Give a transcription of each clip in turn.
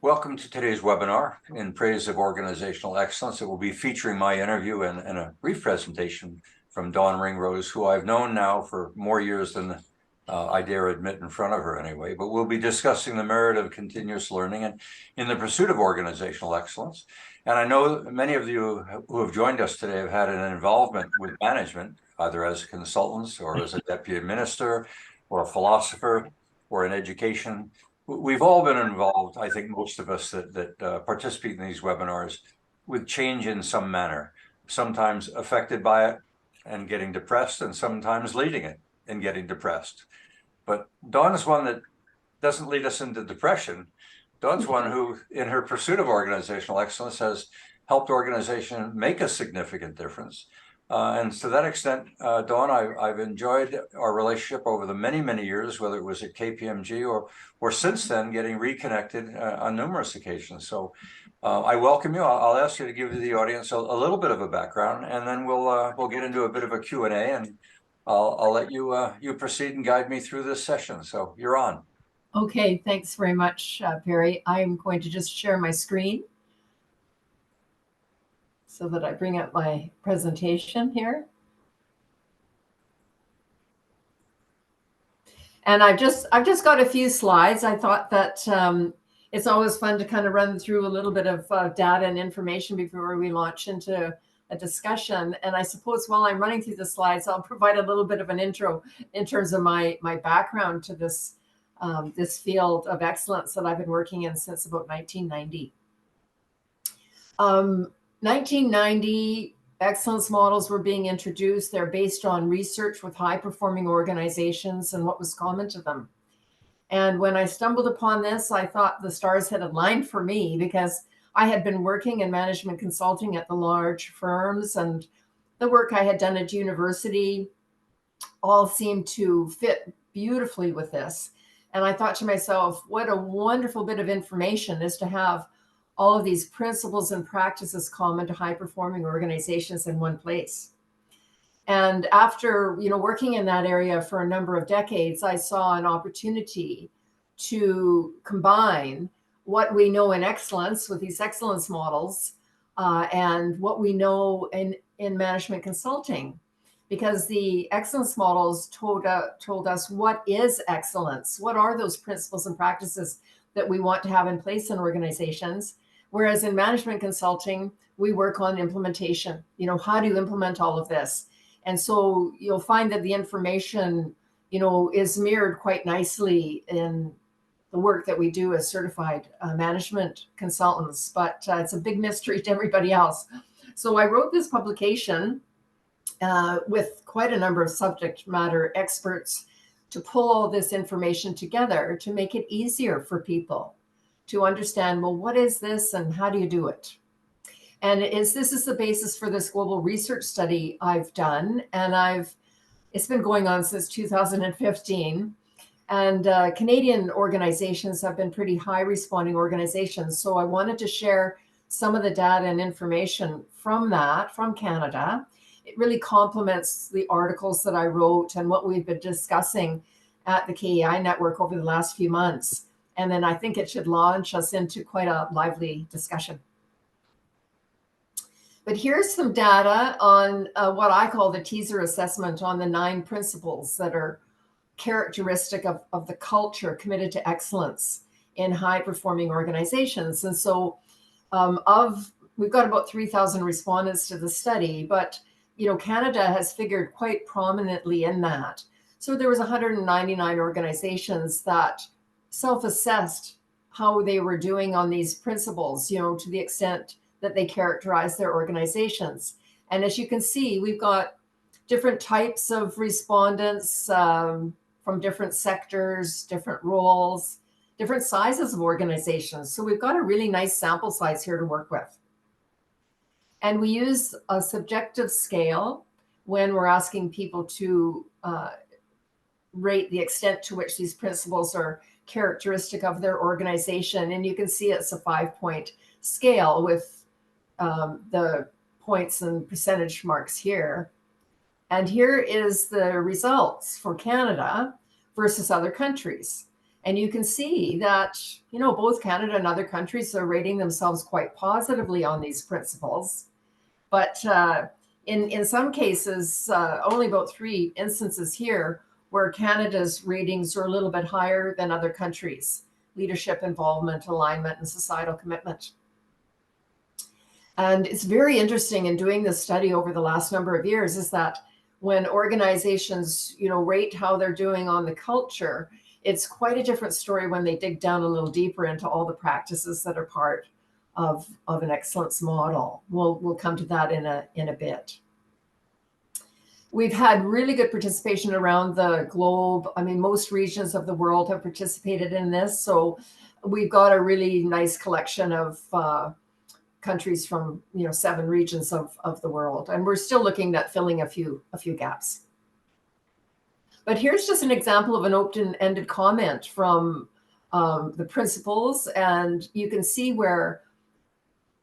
Welcome to today's webinar in praise of organizational excellence. It will be featuring my interview and a brief presentation from Dawn Ringrose, who I've known now for more years than I dare admit in front of her anyway. But we'll be discussing the merit of continuous learning and in the pursuit of organizational excellence. And I know many of you who have joined us today have had an involvement with management, either as consultants or as a deputy minister or a philosopher or in education. We've all been involved, I think most of us that participate in these webinars, with change in some manner, sometimes affected by it and getting depressed, and sometimes leading it and getting depressed. But Dawn is one that doesn't lead us into depression. Dawn's one who, in her pursuit of organizational excellence, has helped organization make a significant difference. And to that extent, Dawn, I've enjoyed our relationship over the many years, whether it was at KPMG or since then, getting reconnected on numerous occasions. So I welcome you. I'll ask you to give the audience a little bit of a background, and then we'll get into a bit of a Q&A, and I'll let you proceed and guide me through this session. So you're on. Okay, thanks very much, Perry. I'm going to just share my screen so that I bring up my presentation here. And I've just got a few slides. I thought that it's always fun to kind of run through a little bit of data and information before we launch into a discussion. And I suppose while I'm running through the slides, I'll provide a little bit of an intro in terms of my background to this this field of excellence that I've been working in since about 1990. 1990, excellence models were being introduced. They're based on research with high-performing organizations and what was common to them. And when I stumbled upon this, I thought the stars had aligned for me, because I had been working in management consulting at the large firms, and the work I had done at university all seemed to fit beautifully with this. And I thought to myself, what a wonderful bit of information is to have all of these principles and practices common to high-performing organizations in one place. And after working in that area for a number of decades, I saw an opportunity to combine what we know in excellence with these excellence models and what we know in management consulting. Because the excellence models told us what is excellence, what are those principles and practices that we want to have in place in organizations. Whereas in management consulting, we work on implementation. How do you implement all of this? And so you'll find that the information, is mirrored quite nicely in the work that we do as certified management consultants, but it's a big mystery to everybody else. So I wrote this publication with quite a number of subject matter experts to pull all this information together to make it easier for people to understand, well, what is this and how do you do it? And this is the basis for this global research study I've done. And it's been going on since 2015. And Canadian organizations have been pretty high responding organizations. So I wanted to share some of the data and information from Canada. It really complements the articles that I wrote and what we've been discussing at the KEI network over the last few months. And then I think it should launch us into quite a lively discussion. But here's some data on what I call the teaser assessment on the 9 principles that are characteristic of the culture committed to excellence in high-performing organizations. And so we've got about 3,000 respondents to the study, but Canada has figured quite prominently in that. So there was 199 organizations that self-assessed how they were doing on these principles, to the extent that they characterize their organizations. And as you can see, we've got different types of respondents from different sectors, different roles, different sizes of organizations. So we've got a really nice sample size here to work with. And we use a subjective scale when we're asking people to rate the extent to which these principles are characteristic of their organization. And you can see it's a 5-point scale with the points and percentage marks here. And here is the results for Canada versus other countries. And you can see that, both Canada and other countries are rating themselves quite positively on these principles. But in some cases, only about 3 instances here where Canada's ratings are a little bit higher than other countries: leadership, involvement, alignment, and societal commitment. And it's very interesting in doing this study over the last number of years is that when organizations, rate how they're doing on the culture, it's quite a different story when they dig down a little deeper into all the practices that are part of an excellence model. We'll come to that in a bit. We've had really good participation around the globe. I mean, most regions of the world have participated in this. So we've got a really nice collection of countries from 7 regions of the world, and we're still looking at filling a few gaps. But here's just an example of an open-ended comment from the principles, and you can see where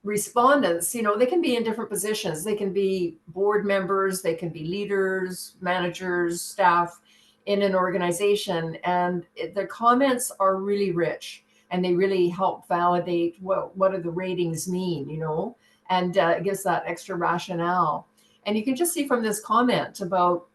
respondents, they can be in different positions. They can be board members, they can be leaders, managers, staff in an organization, and the comments are really rich. And they really help validate what do the ratings mean, and it gives that extra rationale. And you can just see from this comment about,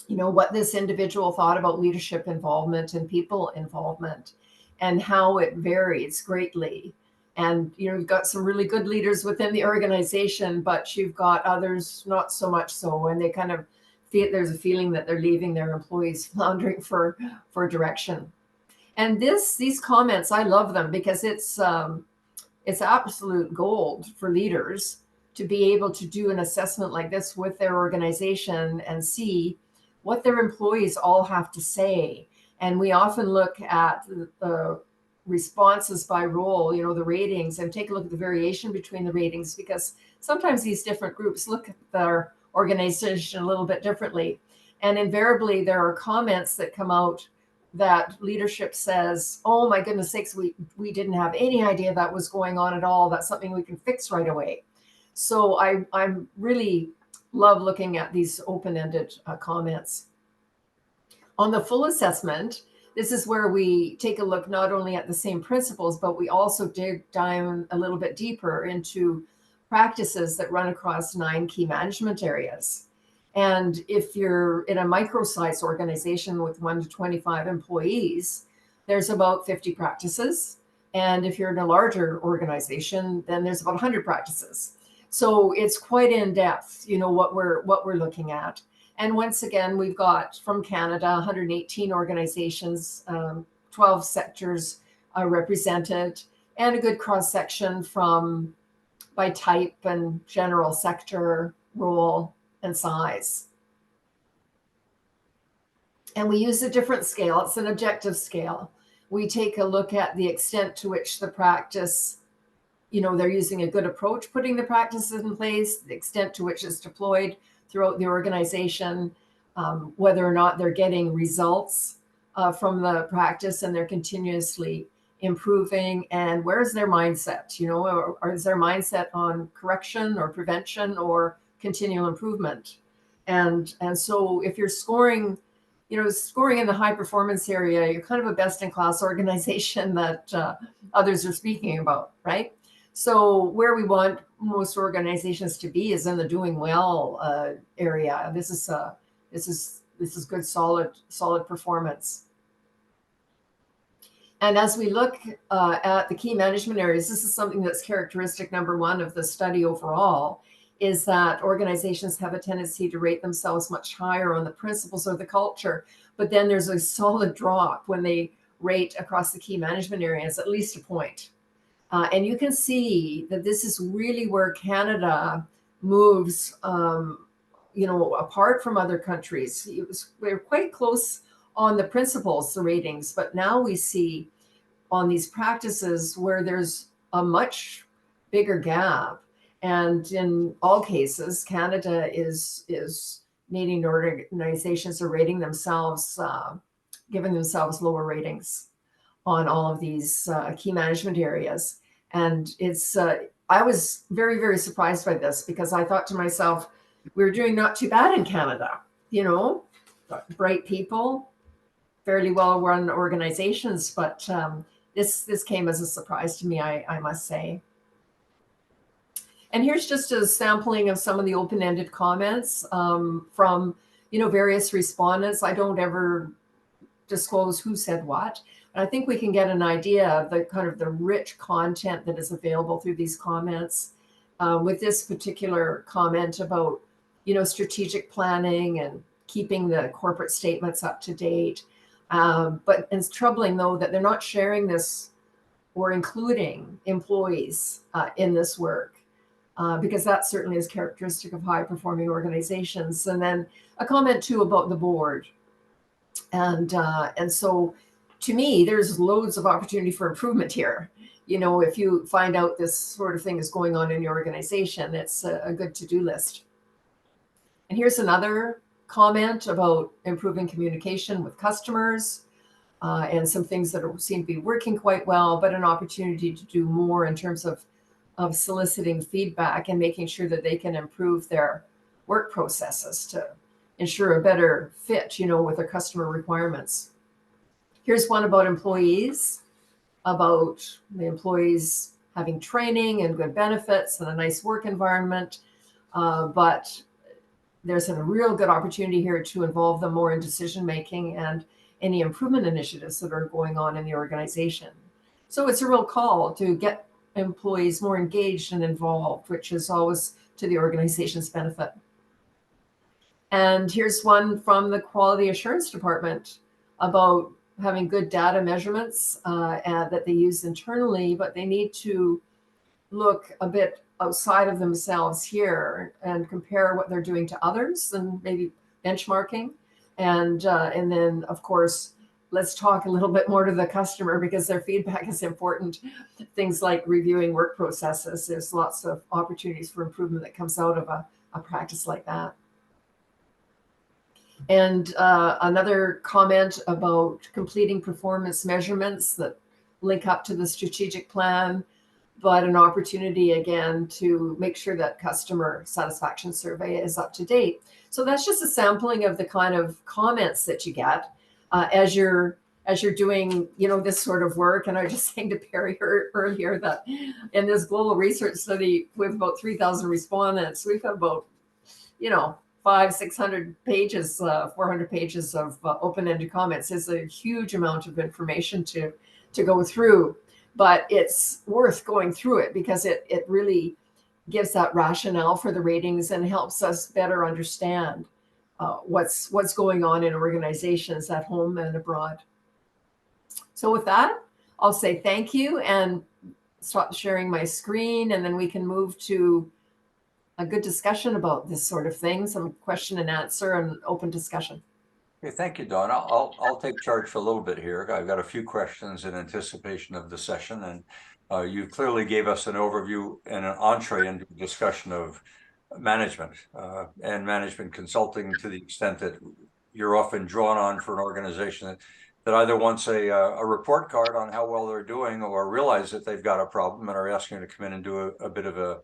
what this individual thought about leadership involvement and people involvement and how it varies greatly. And, you've got some really good leaders within the organization, but you've got others not so much so. And they kind of feel there's a feeling that they're leaving their employees floundering for direction. And these comments, I love them because it's absolute gold for leaders to be able to do an assessment like this with their organization and see what their employees all have to say. And we often look at the responses by role, the ratings, and take a look at the variation between the ratings, because sometimes these different groups look at their organization a little bit differently. And invariably, there are comments that come out that leadership says, oh my goodness sakes, we didn't have any idea that was going on at all. That's something we can fix right away. So I'm really love looking at these open-ended comments. On the full assessment, this is where we take a look not only at the same principles, but we also dig down a little bit deeper into practices that run across 9 key management areas. And if you're in a micro-sized organization with 1 to 25 employees, there's about 50 practices. And if you're in a larger organization, then there's about 100 practices. So it's quite in depth, what we're looking at. And once again, we've got from Canada 118 organizations, 12 sectors are represented, and a good cross-section by type and general sector, role, and size. And we use a different scale. It's an objective scale. We take a look at the extent to which the practice, they're using a good approach, putting the practices in place, the extent to which it's deployed throughout the organization, whether or not they're getting results from the practice and they're continuously improving, and where's their mindset, or is their mindset on correction or prevention or continual improvement? And so if you're scoring in the high performance area, you're kind of a best in class organization that others are speaking about, right? So where we want most organizations to be is in the doing well area. This is good, solid performance. And as we look at the key management areas, this is something that's characteristic number 1 of the study overall, is that organizations have a tendency to rate themselves much higher on the principles or the culture, but then there's a solid drop when they rate across the key management areas, at least a point. And you can see that this is really where Canada moves, apart from other countries. We're quite close on the principles, the ratings, but now we see on these practices where there's a much bigger gap. And in all cases, Canada is needing organizations are rating themselves, giving themselves lower ratings on all of these key management areas. And it's I was very, very surprised by this, because I thought to myself, we're doing not too bad in Canada, bright people, fairly well-run organizations, but this came as a surprise to me, I must say. And here's just a sampling of some of the open-ended comments from various respondents. I don't ever disclose who said what, but I think we can get an idea of the kind of the rich content that is available through these comments. With this particular comment about strategic planning and keeping the corporate statements up to date. But it's troubling, though, that they're not sharing this or including employees in this work, because that certainly is characteristic of high-performing organizations. And then a comment, too, about the board. And so, to me, there's loads of opportunity for improvement here. If you find out this sort of thing is going on in your organization, it's a good to-do list. And here's another comment about improving communication with customers and some things that seem to be working quite well, but an opportunity to do more in terms of soliciting feedback and making sure that they can improve their work processes to ensure a better fit, with their customer requirements. Here's one about employees, about the employees having training and good benefits and a nice work environment, but there's a real good opportunity here to involve them more in decision-making and any improvement initiatives that are going on in the organization. So it's a real call to get employees more engaged and involved, which is always to the organization's benefit. And here's one from the Quality Assurance Department about having good data measurements and that they use internally, but they need to look a bit outside of themselves here and compare what they're doing to others and maybe benchmarking. And then, of course, let's talk a little bit more to the customer, because their feedback is important. Things like reviewing work processes. There's lots of opportunities for improvement that comes out of a practice like that. And another comment about completing performance measurements that link up to the strategic plan, but an opportunity again to make sure that customer satisfaction survey is up to date. So that's just a sampling of the kind of comments that you get as you're doing this sort of work. And I was just saying to Perry earlier that in this global research study with about 3,000 respondents, we've got about 500-600 pages, 400 pages of open-ended comments. Is a huge amount of information to go through, but it's worth going through it because it really gives that rationale for the ratings and helps us better understand what's going on in organizations at home and abroad. So with that, I'll say thank you and stop sharing my screen, and then we can move to a good discussion about this sort of thing, some question and answer and open discussion. Okay, thank you, Dawn. I'll take charge for a little bit here. I've got a few questions in anticipation of the session, and you clearly gave us an overview and an entree into a discussion of management and management consulting, to the extent that you're often drawn on for an organization that either wants a report card on how well they're doing, or realize that they've got a problem and are asking you to come in and do a bit of a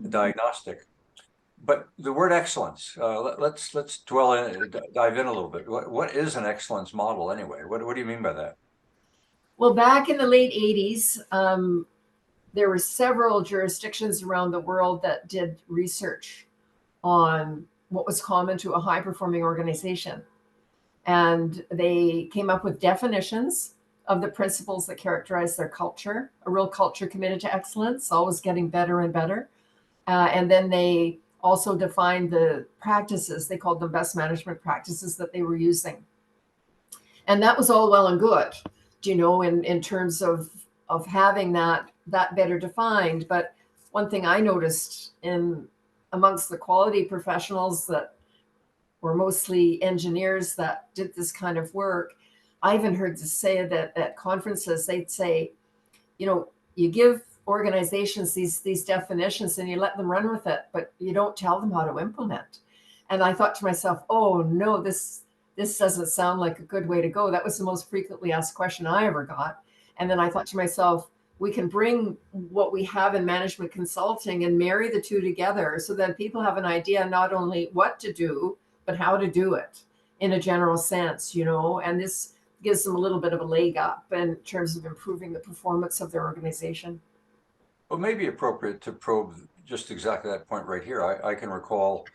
diagnostic. But the word excellence, let's dive in a little bit. What is an excellence model anyway? What do you mean by that? Well, back in the late 80s, there were several jurisdictions around the world that did research on what was common to a high-performing organization. And they came up with definitions of the principles that characterize their culture, a real culture committed to excellence, always getting better and better. And then they also defined the practices, they called them best management practices, that they were using. And that was all well and good, in terms of having that better defined. But one thing I noticed amongst the quality professionals that were mostly engineers that did this kind of work, I even heard to say that at conferences, they'd say, you give organizations these definitions and you let them run with it, but you don't tell them how to implement. And I thought to myself, oh no, this doesn't sound like a good way to go. That was the most frequently asked question I ever got. And then I thought to myself, we can bring what we have in management consulting and marry the two together so that people have an idea not only what to do, but how to do it in a general sense, and this gives them a little bit of a leg up in terms of improving the performance of their organization. Well, it may be appropriate to probe just exactly that point right here. I can recall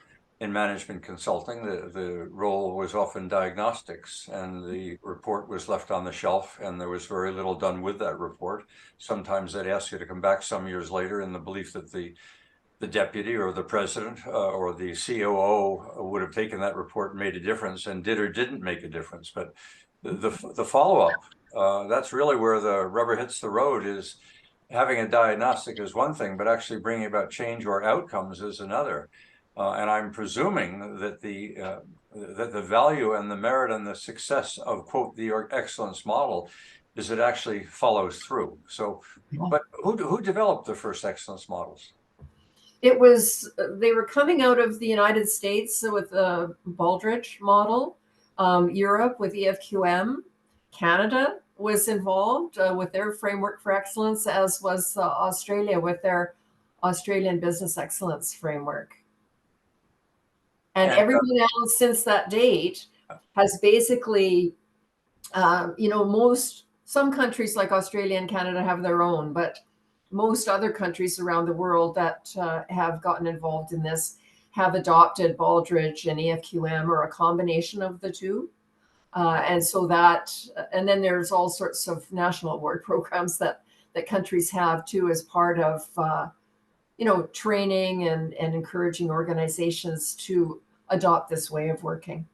in management consulting, the role was often diagnostics, and the report was left on the shelf, and there was very little done with that report. Sometimes they'd ask you to come back some years later in the belief that the deputy or the president or the COO would have taken that report and made a difference, and did or didn't make a difference. But the follow-up, that's really where the rubber hits the road. Is having a diagnostic is one thing, but actually bringing about change or outcomes is another. And I'm presuming that the value and the merit and the success of, quote, the excellence model is it actually follows through. So, but who developed the first excellence models? They were coming out of the United States with the Baldrige model, Europe with EFQM, Canada was involved with their framework for excellence, as was Australia with their Australian Business Excellence Framework. And everyone else since that date has basically, some countries like Australia and Canada have their own, but most other countries around the world that have gotten involved in this have adopted Baldrige and EFQM, or a combination of the two. And then there's all sorts of national award programs that countries have too, as part of training and encouraging organizations to adopt this way of working.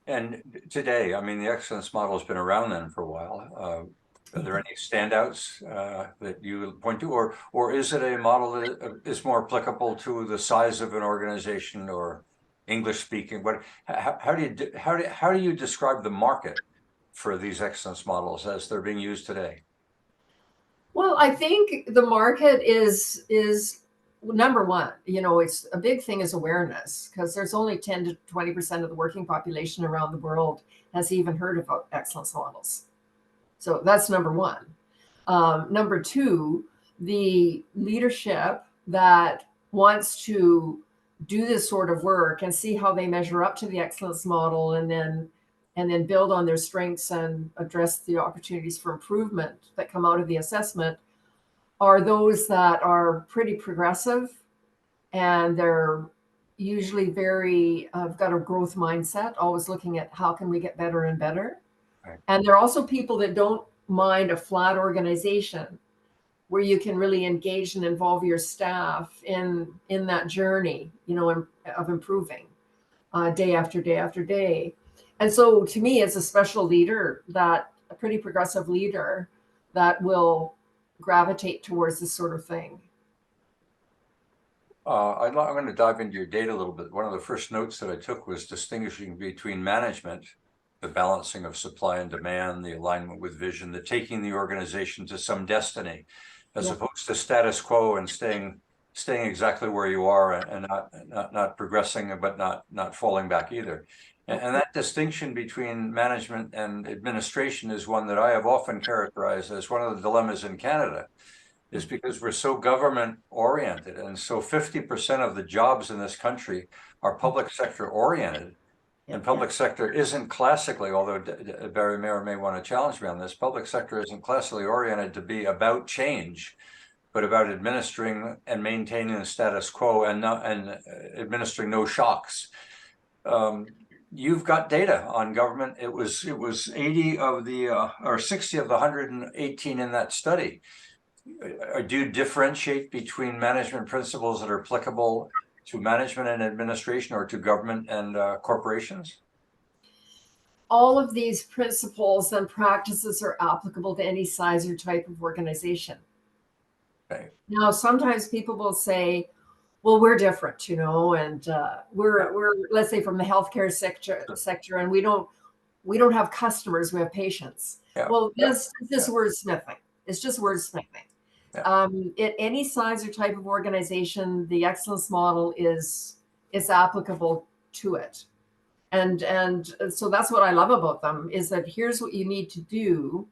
And today, I mean, the excellence model has been around then for a while. Are there any standouts that you point to, or is it a model that is more applicable to the size of an organization or English speaking? How do you describe the market for these excellence models as they're being used today? Well, I think the market is number one. It's a big thing is awareness, because there's only 10 to 20% of the working population around the world has even heard about excellence models. So that's number one. Number two, the leadership that wants to do this sort of work and see how they measure up to the excellence model, and then build on their strengths and address the opportunities for improvement that come out of the assessment, are those that are pretty progressive, and they're usually have got a growth mindset, always looking at how can we get better and better. Right. And they're also people that don't mind a flat organization, where you can really engage and involve your staff in that journey, of improving day after day after day. And so to me, it's a special leader, a pretty progressive leader, that will gravitate towards this sort of thing. I'm going to dive into your data a little bit. One of the first notes that I took was distinguishing between management, the balancing of supply and demand, the alignment with vision, the taking the organization to some destiny, as opposed to status quo and staying exactly where you are, and not progressing, but not falling back either. And that distinction between management and administration is one that I have often characterized as one of the dilemmas in Canada, is because we're so government oriented, and so 50% of the jobs in this country are public sector oriented. And public sector isn't classically, although Barry may want to challenge me on this, public sector isn't classically oriented to be about change, but about administering and maintaining the status quo, and administering no shocks. You've got data on government. It was 80 of the or 60 of the 118 in that study. Do you differentiate between management principles that are applicable to management and administration, or to government and corporations? All of these principles and practices are applicable to any size or type of organization. Okay. Now, sometimes people will say, well, we're different, and we're let's say from the healthcare sector, and we don't have customers, we have patients. Yeah. Well, this is wordsmithing. It's just wordsmithing. Yeah. At any size or type of organization, the excellence model is applicable to it. And so that's what I love about them, is that here's what you need to do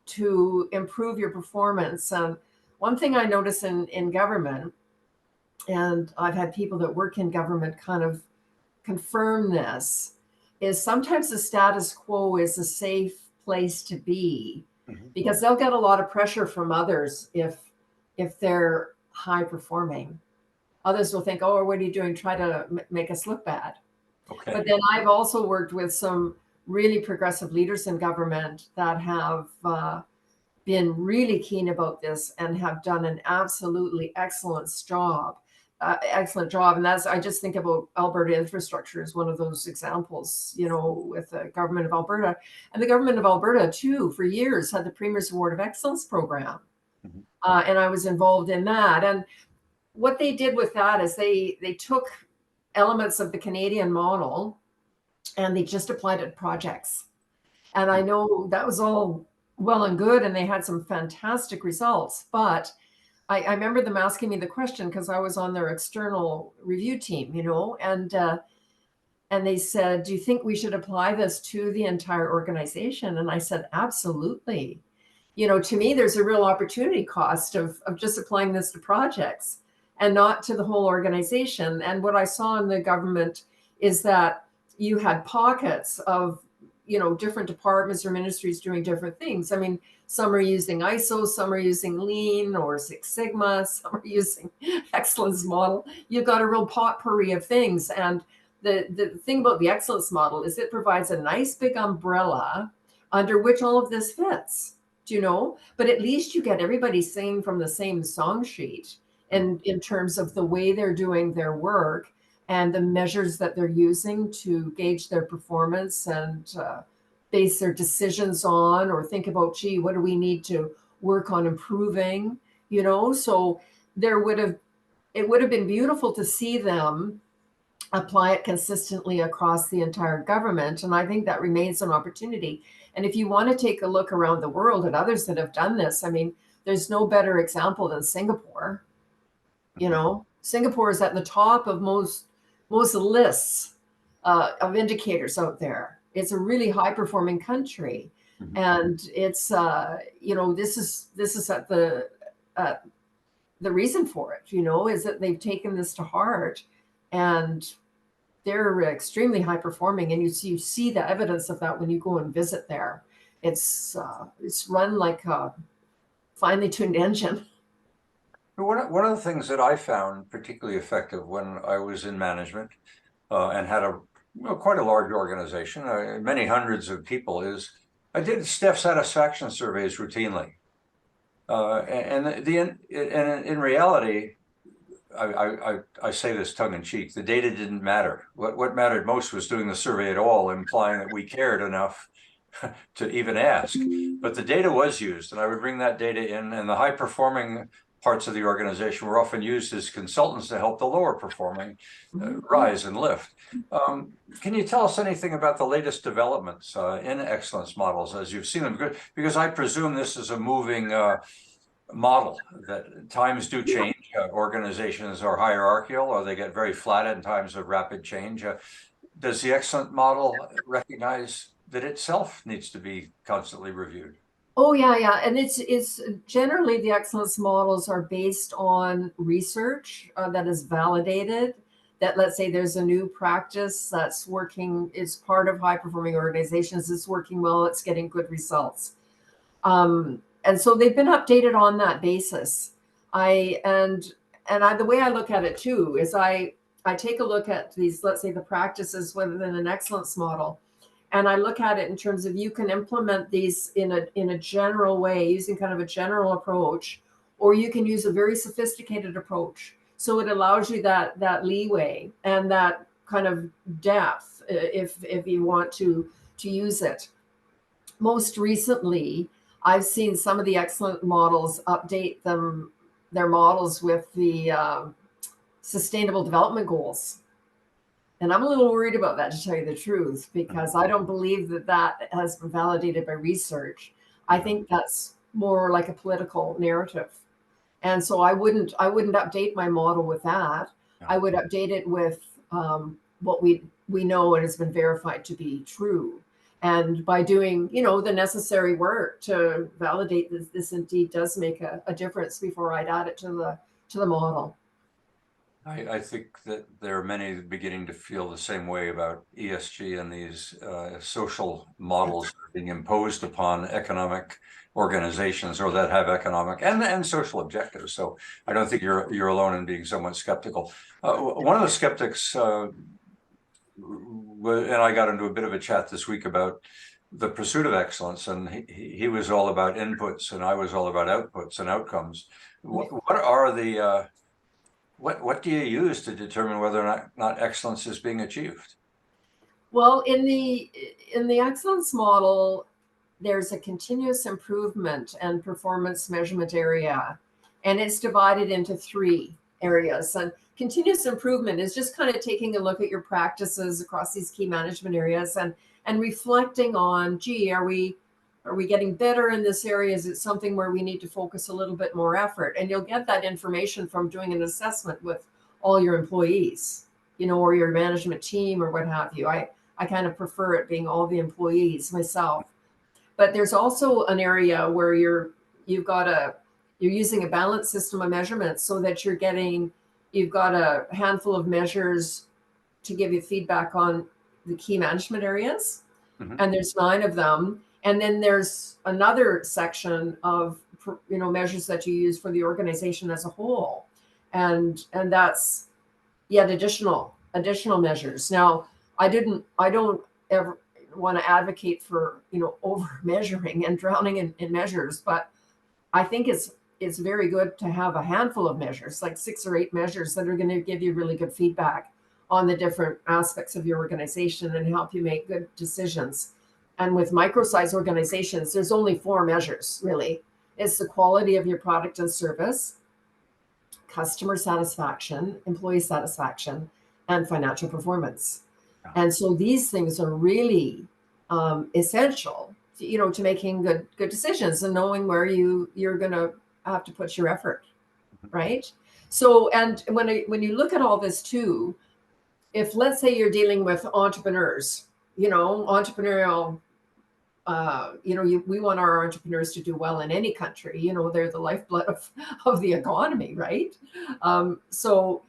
to improve your performance. One thing I notice in government, and I've had people that work in government kind of confirm this, is sometimes the status quo is a safe place to be, Mhm. because they'll get a lot of pressure from others if they're high performing. Others will think, oh, what are you doing? Try to make us look bad. Okay. But then I've also worked with some really progressive leaders in government that have been really keen about this and have done an absolutely excellent job. And that's, I just think about Alberta infrastructure as one of those examples, with the government of Alberta. And the government of Alberta, too, for years had the Premier's Award of Excellence program. Mhm. And I was involved in that. And what they did with that is they took elements of the Canadian model and they just applied it to projects. And I know that was all well and good, and they had some fantastic results. But I remember them asking me the question because I was on their external review team, and they said, "Do you think we should apply this to the entire organization?" And I said, "Absolutely." To me, there's a real opportunity cost of just applying this to projects and not to the whole organization. And what I saw in the government is that you had pockets of, different departments or ministries doing different things. I mean, some are using ISO, some are using Lean or Six Sigma, some are using Excellence Model. You've got a real potpourri of things. And the thing about the Excellence Model is it provides a nice big umbrella under which all of this fits. But at least you get everybody singing from the same song sheet, and in terms of the way they're doing their work and the measures that they're using to gauge their performance and base their decisions on, or think about, gee, what do we need to work on improving? So it would have been beautiful to see them apply it consistently across the entire government. And I think that remains an opportunity. And if you want to take a look around the world at others that have done this, I mean, there's no better example than Singapore. Singapore is at the top of most lists of indicators out there. It's a really high performing country. Mhm. And it's this is at the reason for it, is that they've taken this to heart, and they're extremely high performing, and you see the evidence of that when you go and visit there. It's run like a finely tuned engine. One of the things that I found particularly effective when I was in management and had quite a large organization, many hundreds of people, is I did staff satisfaction surveys routinely. And in reality, I say this tongue in cheek, the data didn't matter. What mattered most was doing the survey at all, implying that we cared enough to even ask. But the data was used, and I would bring that data in, and the high performing parts of the organization were often used as consultants to help the lower performing rise and lift. Can you tell us anything about the latest developments in excellence models as you've seen them? Because I presume this is a moving model, that times do change. Organizations are hierarchical, or they get very flat in times of rapid change. Does the excellent model recognize that itself needs to be constantly reviewed? Oh yeah. And it's generally, the excellence models are based on research that is validated. That, let's say there's a new practice that's working, is part of high performing organizations, it's working well, it's getting good results. And so they've been updated on that basis. The way I look at it too is I take a look at these, let's say, the practices within an excellence model, and I look at it in terms of, you can implement these in a general way, using kind of a general approach, or you can use a very sophisticated approach. So it allows you that leeway and that kind of depth if you want to use it. Most recently, I've seen some of the excellent models update their models with the sustainable development goals. And I'm a little worried about that, to tell you the truth, because I don't believe that has been validated by research. I think that's more like a political narrative. And so I wouldn't update my model with that. I would update it with what we know and has been verified to be true. And by doing, the necessary work to validate this indeed does make a difference before I'd add it to the model. I think that there are many beginning to feel the same way about ESG and these social models being imposed upon economic organizations, or that have economic and social objectives. So I don't think you're alone in being somewhat skeptical. One of the skeptics, and I got into a bit of a chat this week about the pursuit of excellence, and he was all about inputs, and I was all about outputs and outcomes. What are the what do you use to determine whether or not excellence is being achieved? Well, in the excellence model, there's a continuous improvement and performance measurement area, and it's divided into three areas. And continuous improvement is just kind of taking a look at your practices across these key management areas and reflecting on, gee, are we getting better in this area? Is it something where we need to focus a little bit more effort? And you'll get that information from doing an assessment with all your employees, or your management team or what have you. I kind of prefer it being all the employees myself. But there's also an area where you're using a balanced system of measurements so that you've got a handful of measures to give you feedback on the key management areas. Mm-hmm. And there's 9 of them. And then there's another section of measures that you use for the organization as a whole. And that's yet additional measures. Now, I don't ever want to advocate for over measuring and drowning in measures, but I think it's very good to have a handful of measures, like 6 or 8 measures that are going to give you really good feedback on the different aspects of your organization and help you make good decisions. And with micro-sized organizations, there's only 4 measures, really. It's the quality of your product and service, customer satisfaction, employee satisfaction, and financial performance. And so these things are really essential, to making good decisions and knowing where you're going to have to put your effort, right? So, and when you look at all this too, if let's say you're dealing with entrepreneurs, entrepreneurial, we want our entrepreneurs to do well in any country. They're the lifeblood of the economy, right? So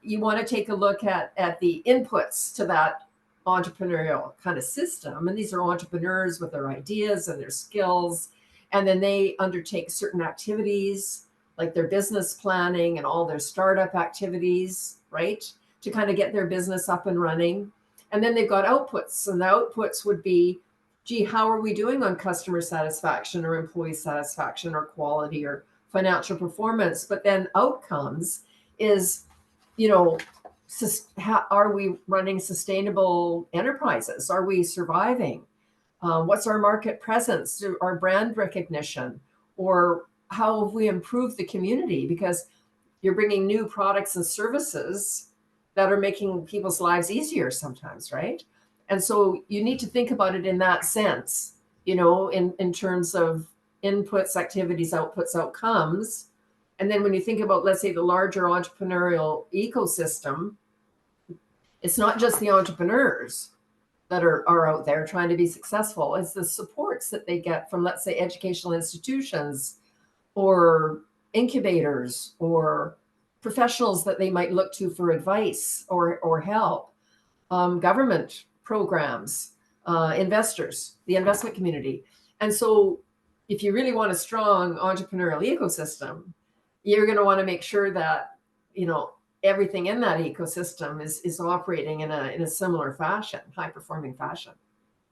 you want to take a look at the inputs to that entrepreneurial kind of system. And these are entrepreneurs with their ideas and their skills. And then they undertake certain activities like their business planning and all their startup activities, right? To kind of get their business up and running. And then they've got outputs. And the outputs would be, gee, how are we doing on customer satisfaction or employee satisfaction or quality or financial performance? But then outcomes is, are we running sustainable enterprises? Are we surviving? What's our market presence, our brand recognition, or how have we improved the community? Because you're bringing new products and services that are making people's lives easier sometimes, right? And so you need to think about it in that sense, in terms of inputs, activities, outputs, outcomes. And then when you think about, let's say, the larger entrepreneurial ecosystem, it's not just the entrepreneurs that are out there trying to be successful. It's the supports that they get from, let's say, educational institutions or incubators or professionals that they might look to for advice or help, government programs, investors, the investment community. And so if you really want a strong entrepreneurial ecosystem, you're going to want to make sure that, everything in that ecosystem is operating in a similar fashion, high performing fashion,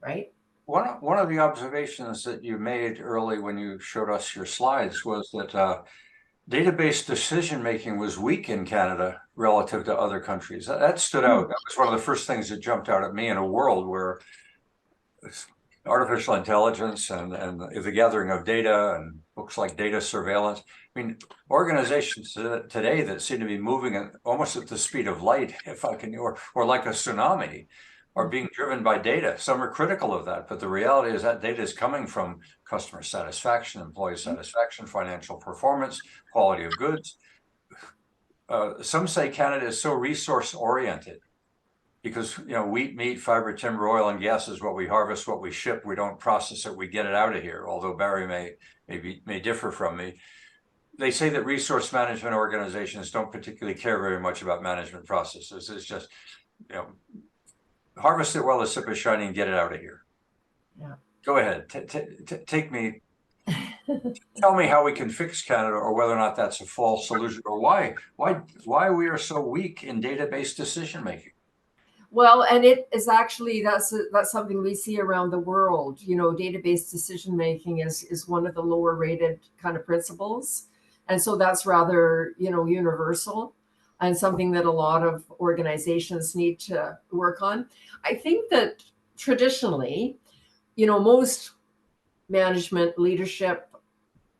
right? One of the observations that you made early when you showed us your slides was that database decision making was weak in Canada relative to other countries. That stood out. That was one of the first things that jumped out at me in a world where artificial intelligence and the gathering of data and books like data surveillance. I mean, organizations today that seem to be moving almost at the speed of light, if I can, or like a tsunami, are being driven by data. Some are critical of that, but the reality is that data is coming from customer satisfaction, employee satisfaction, financial performance, quality of goods. Some say Canada is so resource oriented because, wheat, meat, fiber, timber, oil, and gas is what we harvest, what we ship. We don't process it. We get it out of here. Although Barry may differ from me. they say that resource management organizations don't particularly care very much about management processes. It's just, you know, harvest it while the sip is shining, and get it out of here. Yeah. Go ahead, take me. Tell me how we can fix Canada, or whether or not that's a false solution, or why we are so weak in database decision making. Well, and it is actually, that's something we see around the world. You know, database decision making is one of the lower rated kind of principles, and so that's rather, you know, universal, and something that a lot of organizations need to work on. I think that traditionally, you know, most management, leadership,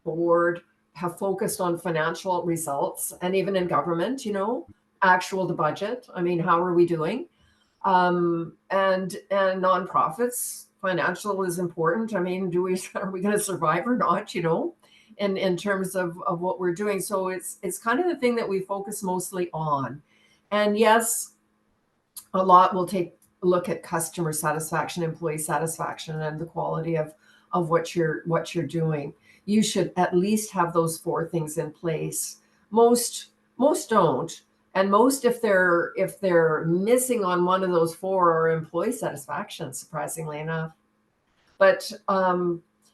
board have focused on financial results, and even in government, you know, actual to budget. I mean, how are we doing? And nonprofits, financial is important. I mean, are we going to survive or not? You know, in terms of what we're doing. So it's kind of the thing that we focus mostly on. And yes, a lot will take a look at customer satisfaction, employee satisfaction, and the quality of what you're doing. You should at least have those four things in place. Most don't. And most, if they're missing on one of those four, are employee satisfaction, surprisingly enough. But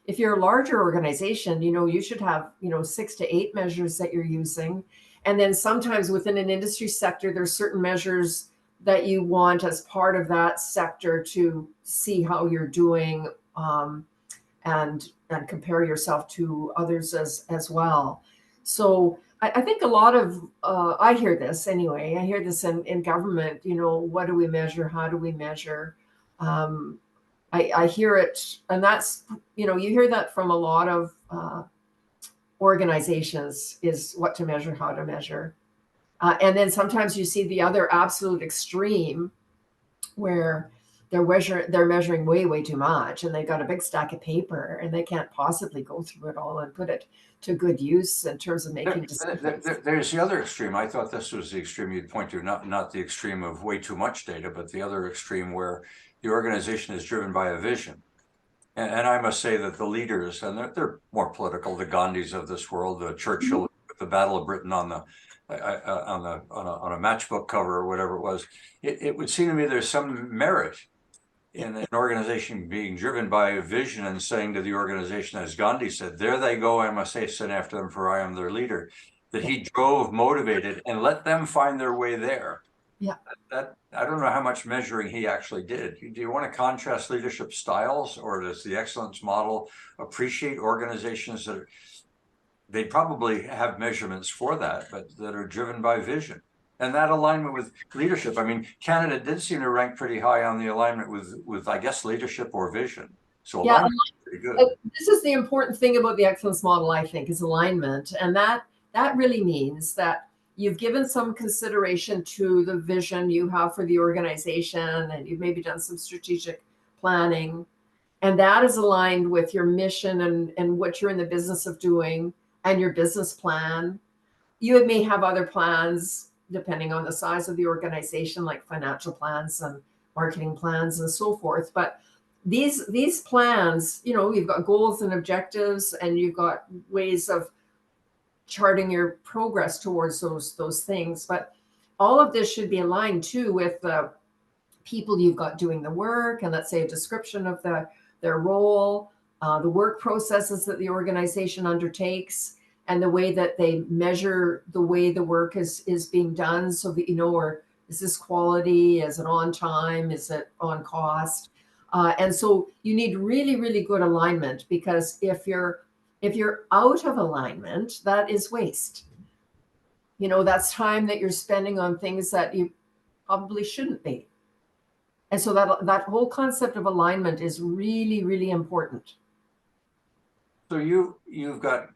if you're a larger organization, you know, you should have, you know, 6 to 8 measures that you're using. And then sometimes within an industry sector, there's certain measures that you want as part of that sector to see how you're doing, and compare yourself to others as well. So I think a lot of, I hear this anyway, I hear this in government, you know, what do we measure? How do we measure? I hear it, and that's, you know, you hear that from a lot of organizations, is what to measure, how to measure. And then sometimes you see the other absolute extreme where they're measuring way too much, and they've got a big stack of paper, and they can't possibly go through it all and put it to good use in terms of making decisions. There's the other extreme. I thought this was the extreme you'd point to, not the extreme of way too much data, but the other extreme where the organization is driven by a vision. And I must say that the leaders, and they're more political, the Gandhis of this world, the Churchill, the Battle of Britain on a matchbook cover or whatever it was, it would seem to me there's some merit in an organization being driven by a vision and saying to the organization, as Gandhi said, "There they go, I must hasten after them, for I am their leader." That he drove motivated and let them find their way there. Yeah. That I don't know how much measuring he actually did. Do you want to contrast leadership styles, or does the excellence model appreciate organizations that they probably have measurements for that, but that are driven by vision? And that alignment with leadership. I mean, Canada did seem to rank pretty high on the alignment with I guess, leadership or vision. So Yeah, alignment is pretty good. this is the important thing about the excellence model, I think, is alignment. And that really means that you've given some consideration to the vision you have for the organization, and you've maybe done some strategic planning. And that is aligned with your mission and what you're in the business of doing, and your business plan. You may have other plans depending on the size of the organization, like financial plans and marketing plans and so forth. But these plans, you know, you've got goals and objectives, and you've got ways of charting your progress towards those things. But all of this should be aligned too with the people you've got doing the work, and let's say a description of their role, the work processes that the organization undertakes, and the way that they measure the way the work is being done, so that you know, or is this quality, is it on time, is it on cost? And so you need really good alignment, because if you're out of alignment, that is waste. You know, that's time that you're spending on things that you probably shouldn't be. And so that whole concept of alignment is really important. So you've got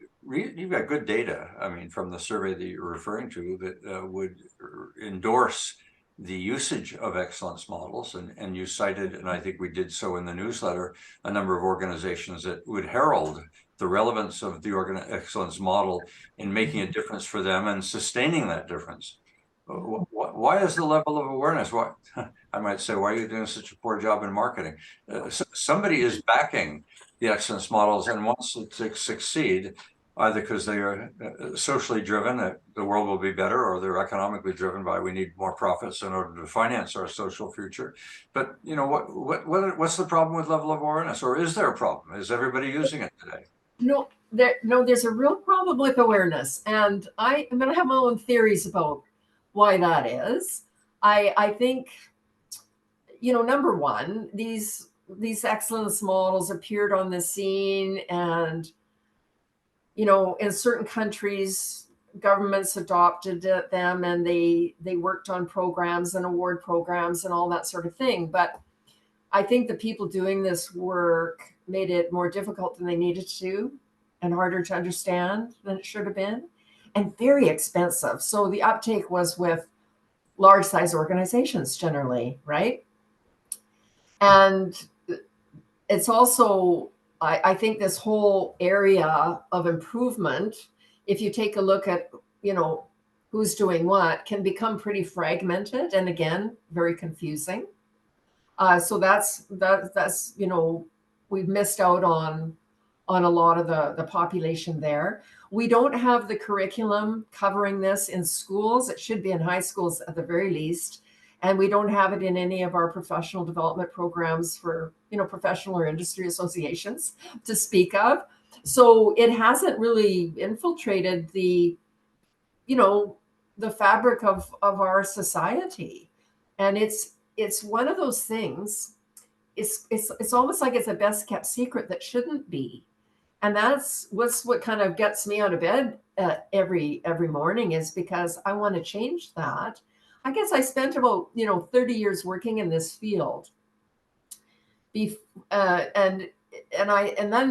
good data. I mean, from the survey that you're referring to, that would endorse the usage of excellence models, and you cited, and I think we did so in the newsletter, a number of organizations that would herald the relevance of the excellence model in making a difference for them and sustaining that difference. Why is the level of awareness? Why, I might say, why are you doing such a poor job in marketing? Somebody is backing the excellence models and wants it to succeed. either because they are socially driven, that the world will be better, or they're economically driven by we need more profits in order to finance our social future. But what's the problem with level of awareness, or is there a problem? Is everybody using it today? No, there's a real problem with awareness, and I'm going to have my own theories about why that is. I think, number one, these excellence models appeared on the scene, and in certain countries, governments adopted them, and they worked on programs and award programs and all that sort of thing. But I think the people doing this work made it more difficult than they needed to, and harder to understand than it should have been, and very expensive. So the uptake was with large size organizations generally, right? And it's also, I think this whole area of improvement, if you take a look at, who's doing what, can become pretty fragmented, and again, very confusing. So that's we've missed out on a lot of the population there. We don't have the curriculum covering this in schools. It should be in high schools at the very least. And we don't have it in any of our professional development programs for, professional or industry associations to speak of. So it hasn't really infiltrated the fabric of our society. And it's one of those things. It's almost like it's a best kept secret that shouldn't be. And that's what kind of gets me out of bed every morning, is because I want to change that. I guess I spent about 30 years working in this field, and then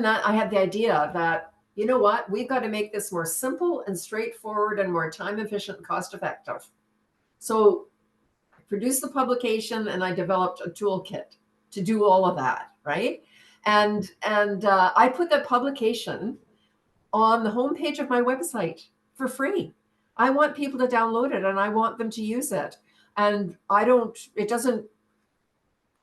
I had the idea that what, we've got to make this more simple and straightforward and more time efficient and cost effective. So I produced the publication, and I developed a toolkit to do all of that, right? And I put the publication on the homepage of my website for free. I want people to download it, and I want them to use it. And if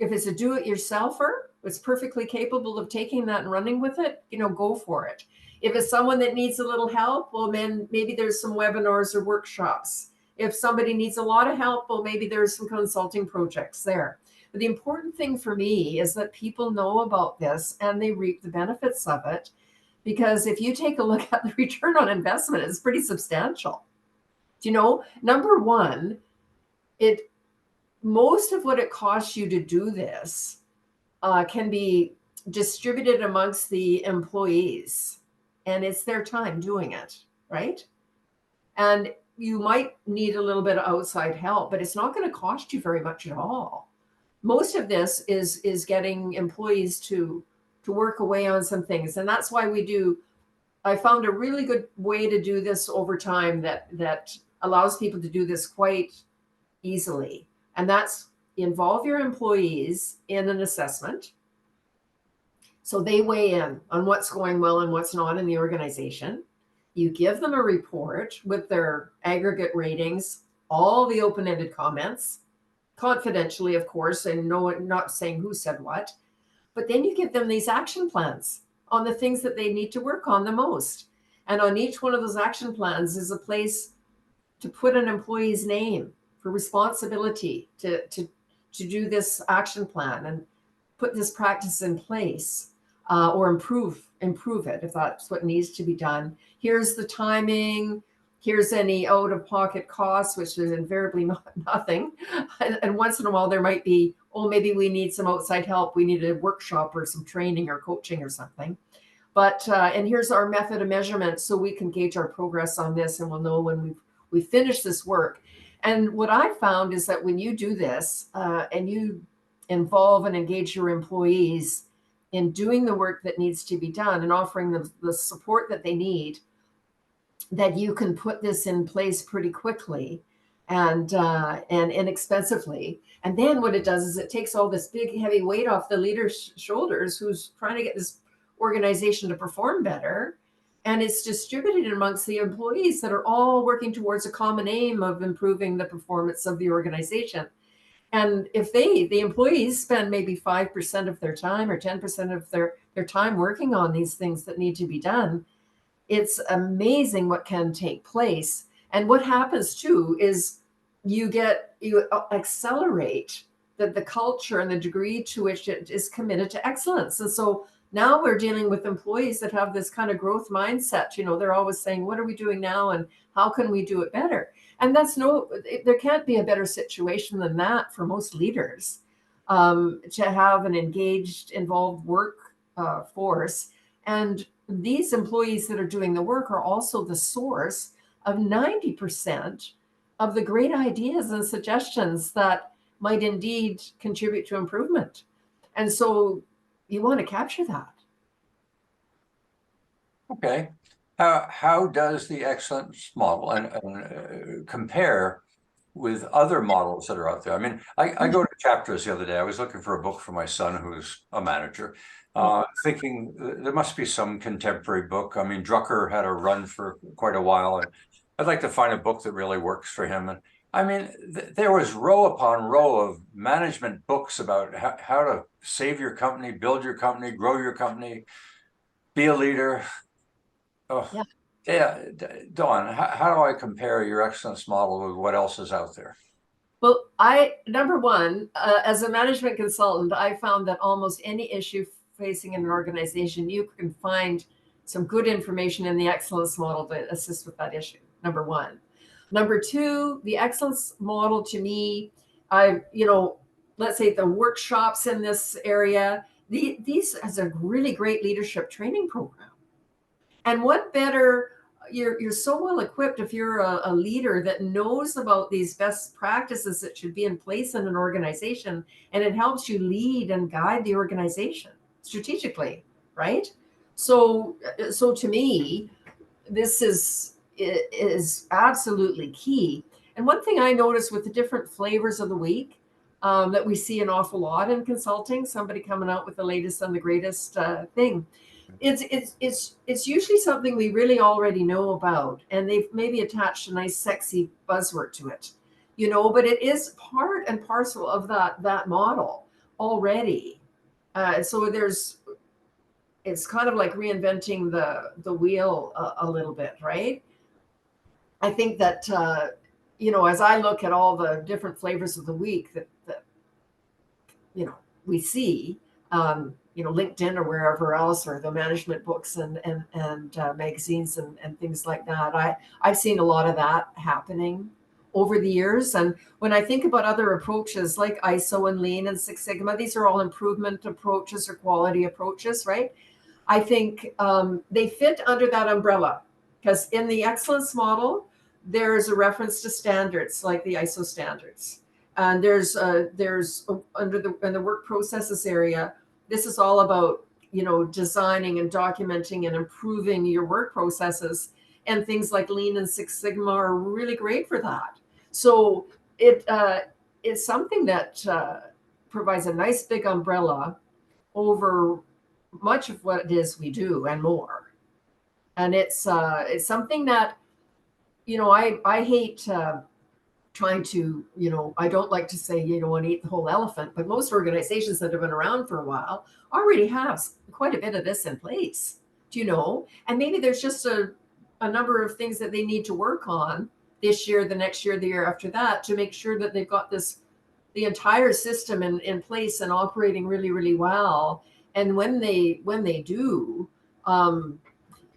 it's a do-it-yourselfer, it's perfectly capable of taking that and running with it, go for it. If it's someone that needs a little help, well, then maybe there's some webinars or workshops. If somebody needs a lot of help, well, maybe there's some consulting projects there. But the important thing for me is that people know about this and they reap the benefits of it. Because if you take a look at the return on investment, it's pretty substantial. Number one, most of what it costs you to do this can be distributed amongst the employees, and it's their time doing it, right? And you might need a little bit of outside help, but it's not going to cost you very much at all. Most of this is getting employees to work away on some things, and that's why I found a really good way to do this over time that allows people to do this quite easily. And that's involve your employees in an assessment. So they weigh in on what's going well and what's not in the organization. You give them a report with their aggregate ratings, all the open-ended comments, confidentially, of course, and not saying who said what. But then you give them these action plans on the things that they need to work on the most. And on each one of those action plans is a place to put an employee's name for responsibility to do this action plan and put this practice in place, or improve it if that's what needs to be done. Here's the timing. Here's any out-of-pocket costs, which is invariably nothing. And once in a while, there might be, maybe we need some outside help. We need a workshop or some training or coaching or something. But and here's our method of measurement, so we can gauge our progress on this, and we'll know when we finish this work. And what I found is that when you do this and you involve and engage your employees in doing the work that needs to be done and offering them the support that they need, that you can put this in place pretty quickly and inexpensively. And then what it does is it takes all this big heavy weight off the leader's shoulders, who's trying to get this organization to perform better. And it's distributed amongst the employees that are all working towards a common aim of improving the performance of the organization. And if the employees spend maybe 5% of their time or 10% of their time working on these things that need to be done, it's amazing what can take place. And what happens too is you accelerate the culture and the degree to which it is committed to excellence. And so now we're dealing with employees that have this kind of growth mindset. They're always saying, what are we doing now? And how can we do it better? And there can't be a better situation than that for most leaders, to have an engaged, involved work force. And these employees that are doing the work are also the source of 90% of the great ideas and suggestions that might indeed contribute to improvement. And so you want to capture that. Okay. How does the excellence model and compare with other models that are out there? I mean, I go to Chapters the other day. I was looking for a book for my son, who's a manager, thinking there must be some contemporary book. I mean, Drucker had a run for quite a while, and I'd like to find a book that really works for him. And I mean, there was row upon row of management books about how to save your company, build your company, grow your company, be a leader. Oh, yeah. Dawn, how do I compare your excellence model with what else is out there? Well, number one, as a management consultant, I found that almost any issue facing an organization, you can find some good information in the excellence model to assist with that issue. Number one. Number two, the excellence model to me, let's say the workshops in this area, these has a really great leadership training program. And what better, you're so well equipped if you're a leader that knows about these best practices that should be in place in an organization, and it helps you lead and guide the organization strategically, right? So to me, this is absolutely key. And one thing I noticed with the different flavors of the week, that we see an awful lot in consulting, somebody coming out with the latest and the greatest thing. It's usually something we really already know about, and they've maybe attached a nice sexy buzzword to it, but it is part and parcel of that model already. So it's kind of like reinventing the wheel a little bit, right? I think that as I look at all the different flavors of the week that we see, LinkedIn or wherever else, or the management books and magazines and things like that. I've seen a lot of that happening over the years. And when I think about other approaches like ISO and Lean and Six Sigma, these are all improvement approaches or quality approaches, right? I think they fit under that umbrella, because in the excellence model, there's a reference to standards like the ISO standards. And there's in the work processes area, this is all about, designing and documenting and improving your work processes. And things like Lean and Six Sigma are really great for that. So it is something that provides a nice big umbrella over much of what it is we do and more. And it's something that, I hate trying to, I don't like to say you don't want to eat the whole elephant, but most organizations that have been around for a while already have quite a bit of this in place, and maybe there's just a number of things that they need to work on this year, the next year, the year after that, to make sure that they've got the entire system in place and operating really, really well. And when they do,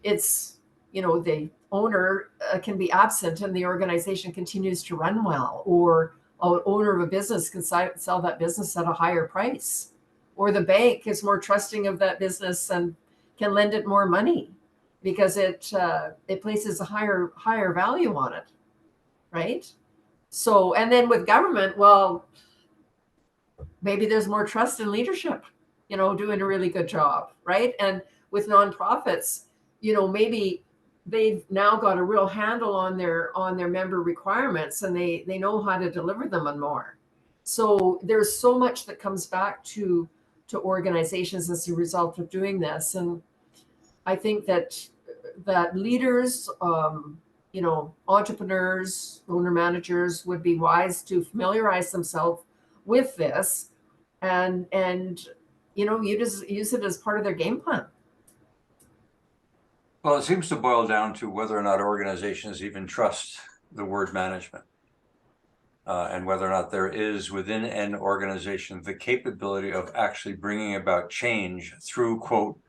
it's, the owner can be absent and the organization continues to run well, or an owner of a business can sell that business at a higher price, or the bank is more trusting of that business and can lend it more money because it places a higher value on it, right? So, and then with government, well, maybe there's more trust in leadership, doing a really good job, right? And with nonprofits, maybe they've now got a real handle on their member requirements, and they know how to deliver them and more. So there's so much that comes back to organizations as a result of doing this. And I think that leaders, entrepreneurs, owner managers would be wise to familiarize themselves with this, and you just use it as part of their game plan. Well, it seems to boil down to whether or not organizations even trust the word management. And whether or not there is within an organization the capability of actually bringing about change through, quote,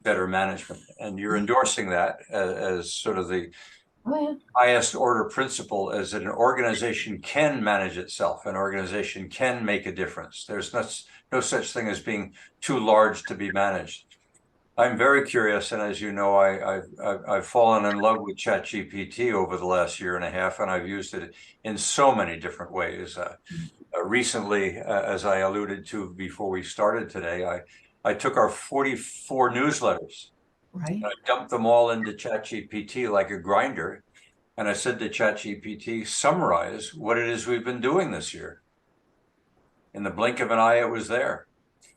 better management. And you're endorsing that as sort of the highest order principle, as that an organization can manage itself, an organization can make a difference. There's no such thing as being too large to be managed. I'm very curious, and as you know, I've fallen in love with ChatGPT over the last year and a half, and I've used it in so many different ways. Recently, as I alluded to before we started today, I took our 44 newsletters, Right. I dumped them all into ChatGPT like a grinder, and I said to ChatGPT, summarize what it is we've been doing this year. In the blink of an eye, it was there.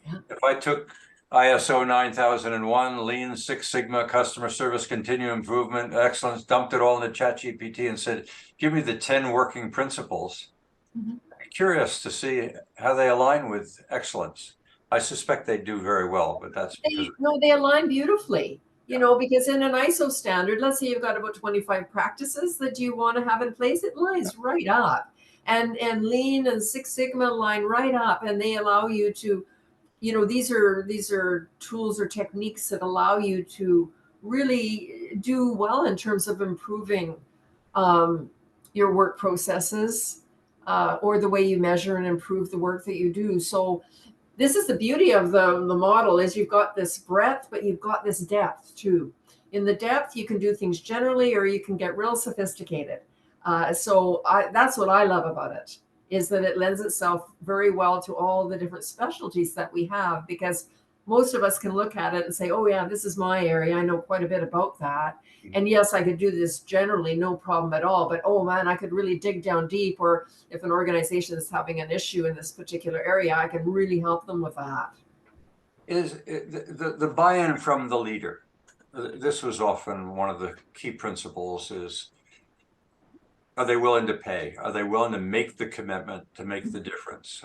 Yeah. If I took ISO 9001, Lean, Six Sigma, customer service, continuous improvement, excellence, dumped it all into ChatGPT and said, give me the 10 working principles. I'm curious to see how they align with excellence. I suspect they do very well, but that's because they align beautifully, because in an ISO standard, let's say you've got about 25 practices that you want to have in place, it lines right up. And Lean and Six Sigma line right up, and they allow you to, these are tools or techniques that allow you to really do well in terms of improving your work processes, or the way you measure and improve the work that you do. So this is the beauty of the model, is you've got this breadth, but you've got this depth too. In the depth, you can do things generally, or you can get real sophisticated. So that's what I love about it, is that it lends itself very well to all the different specialties that we have, because most of us can look at it and say, oh yeah, this is my area, I know quite a bit about that. And yes, I could do this generally, no problem at all. But oh man, I could really dig down deep. Or if an organization is having an issue in this particular area, I can really help them with that. is the buy-in from the leader. This was often one of the key principles is, are they willing to pay? Are they willing to make the commitment to make the difference?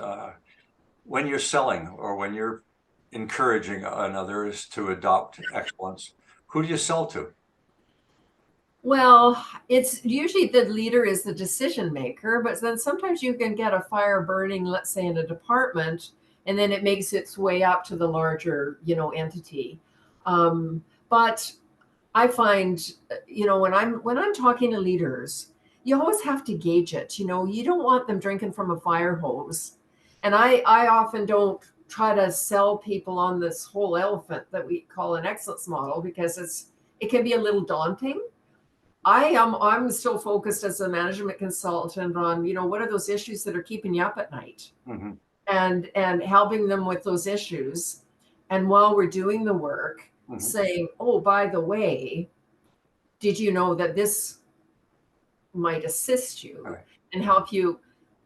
When you're selling or when you're encouraging others to adopt excellence, who do you sell to? Well, it's usually the leader is the decision maker, but then sometimes you can get a fire burning, let's say in a department, and then it makes its way up to the larger, entity. But I find, when I'm talking to leaders, you always have to gauge it. You don't want them drinking from a fire hose. And I often don't try to sell people on this whole elephant that we call an excellence model, because it can be a little daunting. I'm still focused as a management consultant on, what are those issues that are keeping you up at night, Mm-hmm. and helping them with those issues. And while we're doing the work, saying, oh, by the way, did you know that this might assist you and help you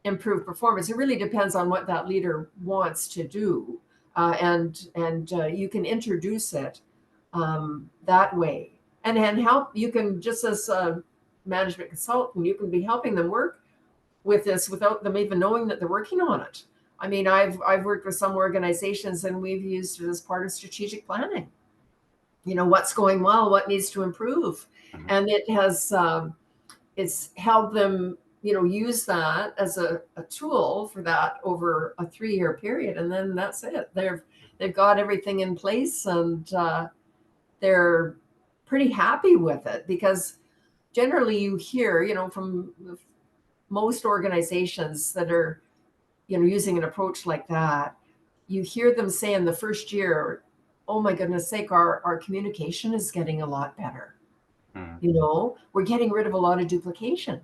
improve performance? It really depends on what that leader wants to do. And you can introduce it that way. And help, you can, just as a management consultant, you can be helping them work with this without them even knowing that they're working on it. I mean, I've worked with some organizations, and we've used it as part of strategic planning. What's going well, what needs to improve. And it has, it's helped them, use that as a tool for that over a 3-year period. And then that's it. They've got everything in place, and they're pretty happy with it, because generally you hear, from most organizations that are, using an approach like that, you hear them say in the first year, oh my goodness sake, our communication is getting a lot better. We're getting rid of a lot of duplication.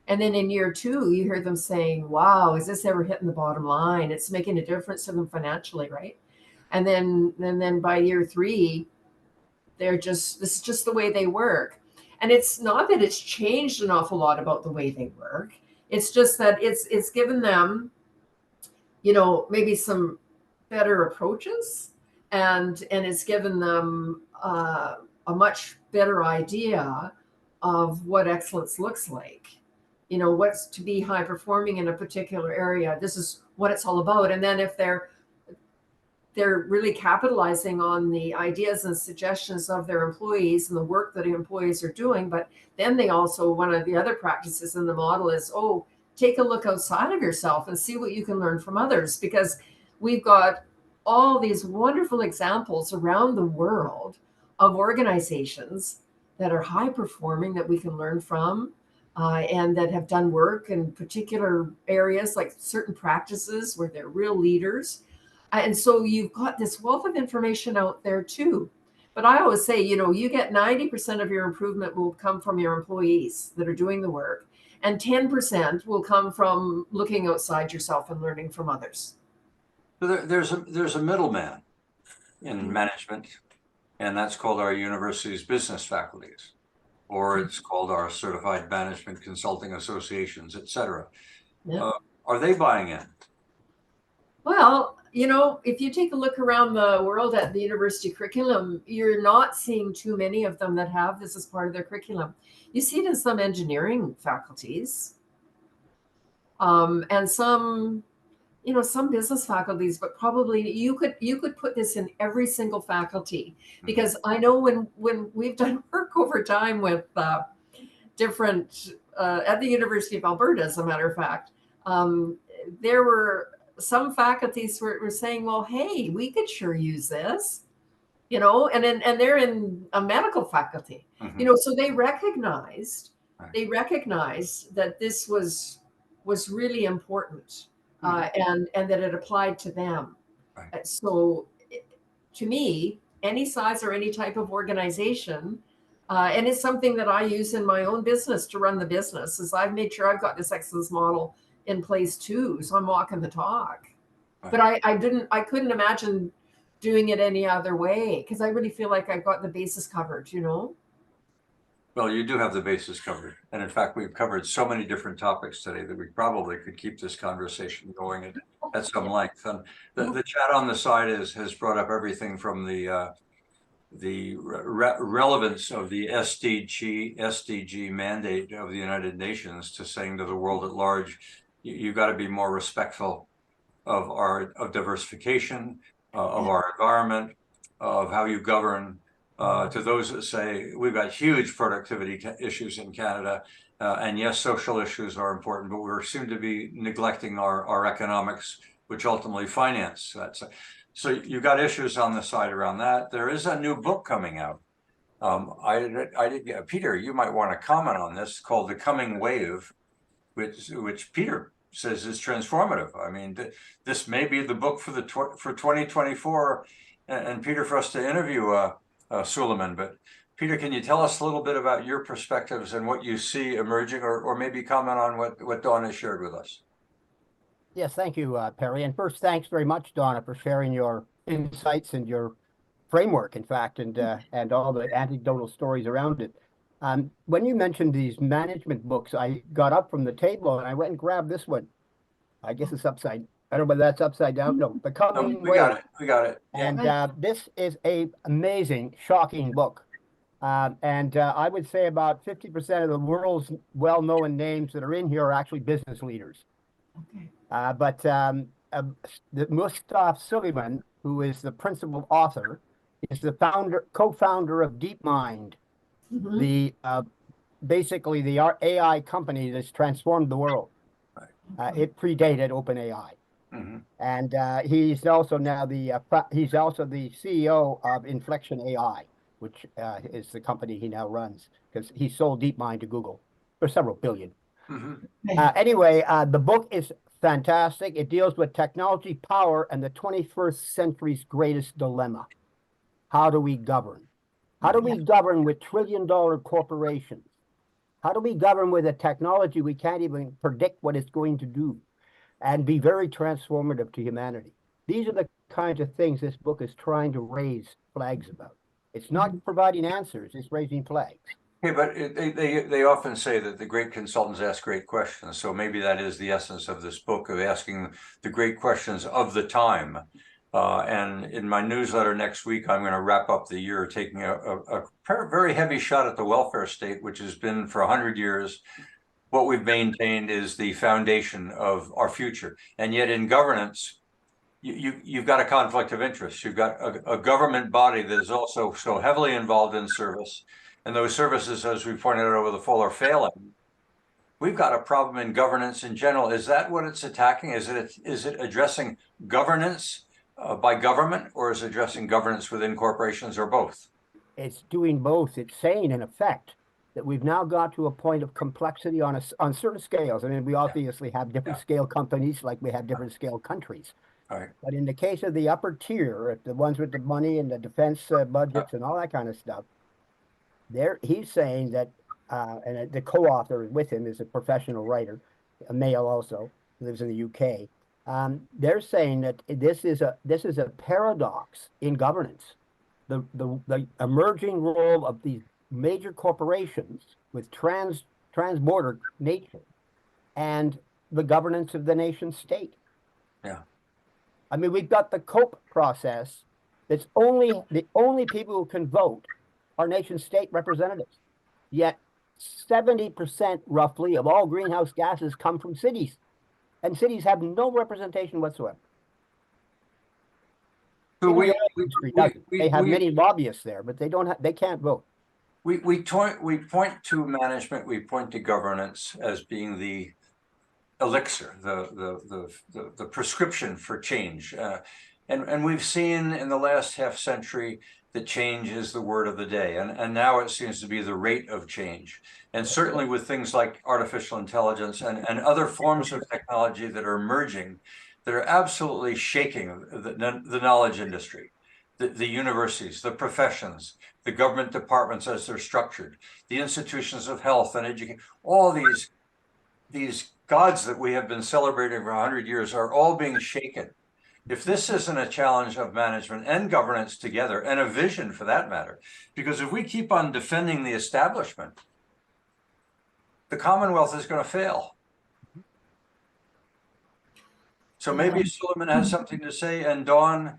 And then in year 2, you hear them saying, wow, is this ever hitting the bottom line? It's making a difference to them financially, right? And then by year 3, this is just the way they work. And it's not that it's changed an awful lot about the way they work. It's just that it's given them, maybe some better approaches, and it's given them a much better idea of what excellence looks like. What's to be high performing in a particular area. This is what it's all about. And then if they're they're really capitalizing on the ideas and suggestions of their employees and the work that the employees are doing. But then they also, one of the other practices in the model is, oh, take a look outside of yourself and see what you can learn from others, because we've got all these wonderful examples around the world of organizations that are high performing that we can learn from, and that have done work in particular areas, like certain practices where they're real leaders. And so you've got this wealth of information out there too. But I always say, you get 90% of your improvement will come from your employees that are doing the work, and 10% will come from looking outside yourself and learning from others. So there's a middleman in management, and that's called our university's business faculties, or it's called our certified management consulting associations, et cetera. Yeah. Are they buying in? Well, if you take a look around the world at the university curriculum, you're not seeing too many of them that have this as part of their curriculum. You see it in some engineering faculties, and some business faculties, but probably you could put this in every single faculty, because I know when we've done work over time with different at the University of Alberta, as a matter of fact, there were some faculties were saying, well, hey, we could sure use this, and they're in a medical faculty, so they recognized that this was really important, and that it applied to them. Right. So to me, any size or any type of organization, and it's something that I use in my own business to run the business, is I've made sure I've got this excellence model in place too. So I'm walking the talk. Right. But I couldn't imagine doing it any other way, because I really feel like I've got the basis covered, Well, you do have the bases covered. And in fact, we've covered so many different topics today that we probably could keep this conversation going at some length. And the chat on the side has brought up everything from the relevance of the SDG mandate of the United Nations to saying to the world at large, you've got to be more respectful of diversification, of our environment, of how you govern, to those that say we've got huge productivity issues in Canada, and yes, social issues are important, but we seem to be neglecting our economics, which ultimately finance that. So you've got issues on the side around that. There is a new book coming out. Peter, you might want to comment on this, called The Coming Wave, which Peter says is transformative. I mean, this may be the book for 2024, and Peter, for us to interview Suleiman. But Peter, can you tell us a little bit about your perspectives and what you see emerging, or maybe comment on what Dawn has shared with us? Yes, thank you, Perry. And first, thanks very much, Donna, for sharing your insights and your framework, in fact, and all the anecdotal stories around it. When you mentioned these management books, I got up from the table and I went and grabbed this one. I guess it's upside. I don't know whether that's upside down. No, The Coming We Wave. got it. We got it. Yeah. And this is a amazing, shocking book. And I would say about 50% of the world's well-known names that are in here are actually business leaders. Okay. But Mustafa Suleiman, who is the principal author, is the co-founder of DeepMind, the basically the AI company that's transformed the world. Right. It predated OpenAI, and he's also now the CEO of Inflection AI, which is the company he now runs, because he sold DeepMind to Google for several billion. Anyway, the book is fantastic. It deals with technology, power, and the 21st century's greatest dilemma. How do we govern? How do we govern with trillion-dollar corporations? How do we govern with a technology we can't even predict what it's going to do, and be very transformative to humanity? These are the kinds of things this book is trying to raise flags about. It's not providing answers, it's raising flags. Yeah, but they often say that the great consultants ask great questions. So maybe that is the essence of this book, of asking the great questions of the time. And in my newsletter next week, I'm going to wrap up the year taking a very heavy shot at the welfare state, which has been for 100 years. What we've maintained is the foundation of our future. And yet in governance, you've got a conflict of interest. You've got a government body that is also so heavily involved in service, and those services, as we pointed out over the fall, are failing. We've got a problem in governance in general. Is that what it's attacking? Is it addressing governance by government, or is it addressing governance within corporations, or both? It's doing both. It's saying, in effect, that we've now got to a point of complexity on certain scales. I mean, we obviously have different scale companies, like we have different scale countries. All right. But in the case of the upper tier, the ones with the money and the defense budgets and all that kind of stuff, he's saying that, and the co-author with him is a professional writer, a male also, lives in the UK. They're saying that this is a paradox in governance. The emerging role of these major corporations with transborder nature and the governance of the nation state. Yeah. I mean, we've got the COPE process. That's the only people who can vote are nation state representatives. Yet 70% roughly of all greenhouse gases come from cities, and cities have no representation whatsoever. So they have many lobbyists there, but they can't vote. We point to management, we point to governance as being the elixir, the prescription for change, and we've seen in the last half century that change is the word of the day, and now it seems to be the rate of change, and certainly with things like artificial intelligence and other forms of technology that are emerging, that are absolutely shaking the knowledge industry, the universities, the professions, the government departments as they're structured, the institutions of health and education, all these gods that we have been celebrating for 100 years are all being shaken. If this isn't a challenge of management and governance together, and a vision for that matter, because if we keep on defending the establishment, the Commonwealth is going to fail. So maybe Suleiman has something to say, and Dawn,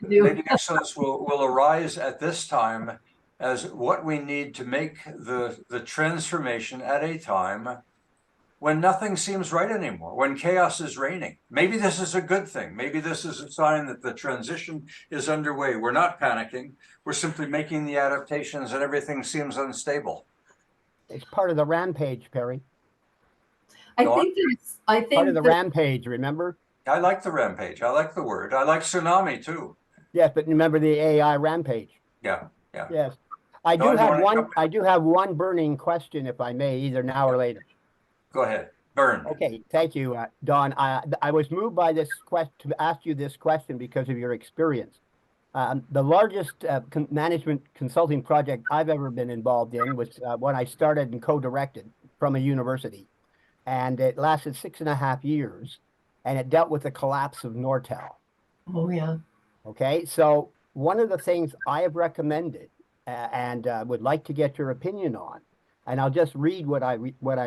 maybe excellence will arise at this time as what we need to make the transformation at a time when nothing seems right anymore, when chaos is reigning. Maybe this is a good thing. Maybe this is a sign that the transition is underway. We're not panicking. We're simply making the adaptations, and everything seems unstable. It's part of the rampage, Perry. I think part of the rampage, remember? I like the rampage. I like the word. I like tsunami too. Yes, but remember the AI rampage. Yeah. Yes. I do have one burning question, if I may, either now or later. Go ahead. Burn. Okay, thank you, Dawn. I was moved by this question to ask you this question because of your experience. The largest management consulting project I've ever been involved in was when I started and co-directed from a university. And it lasted 6.5 years, and it dealt with the collapse of Nortel. Oh, yeah. Okay, so one of the things I have recommended and would like to get your opinion on, and I'll just read what I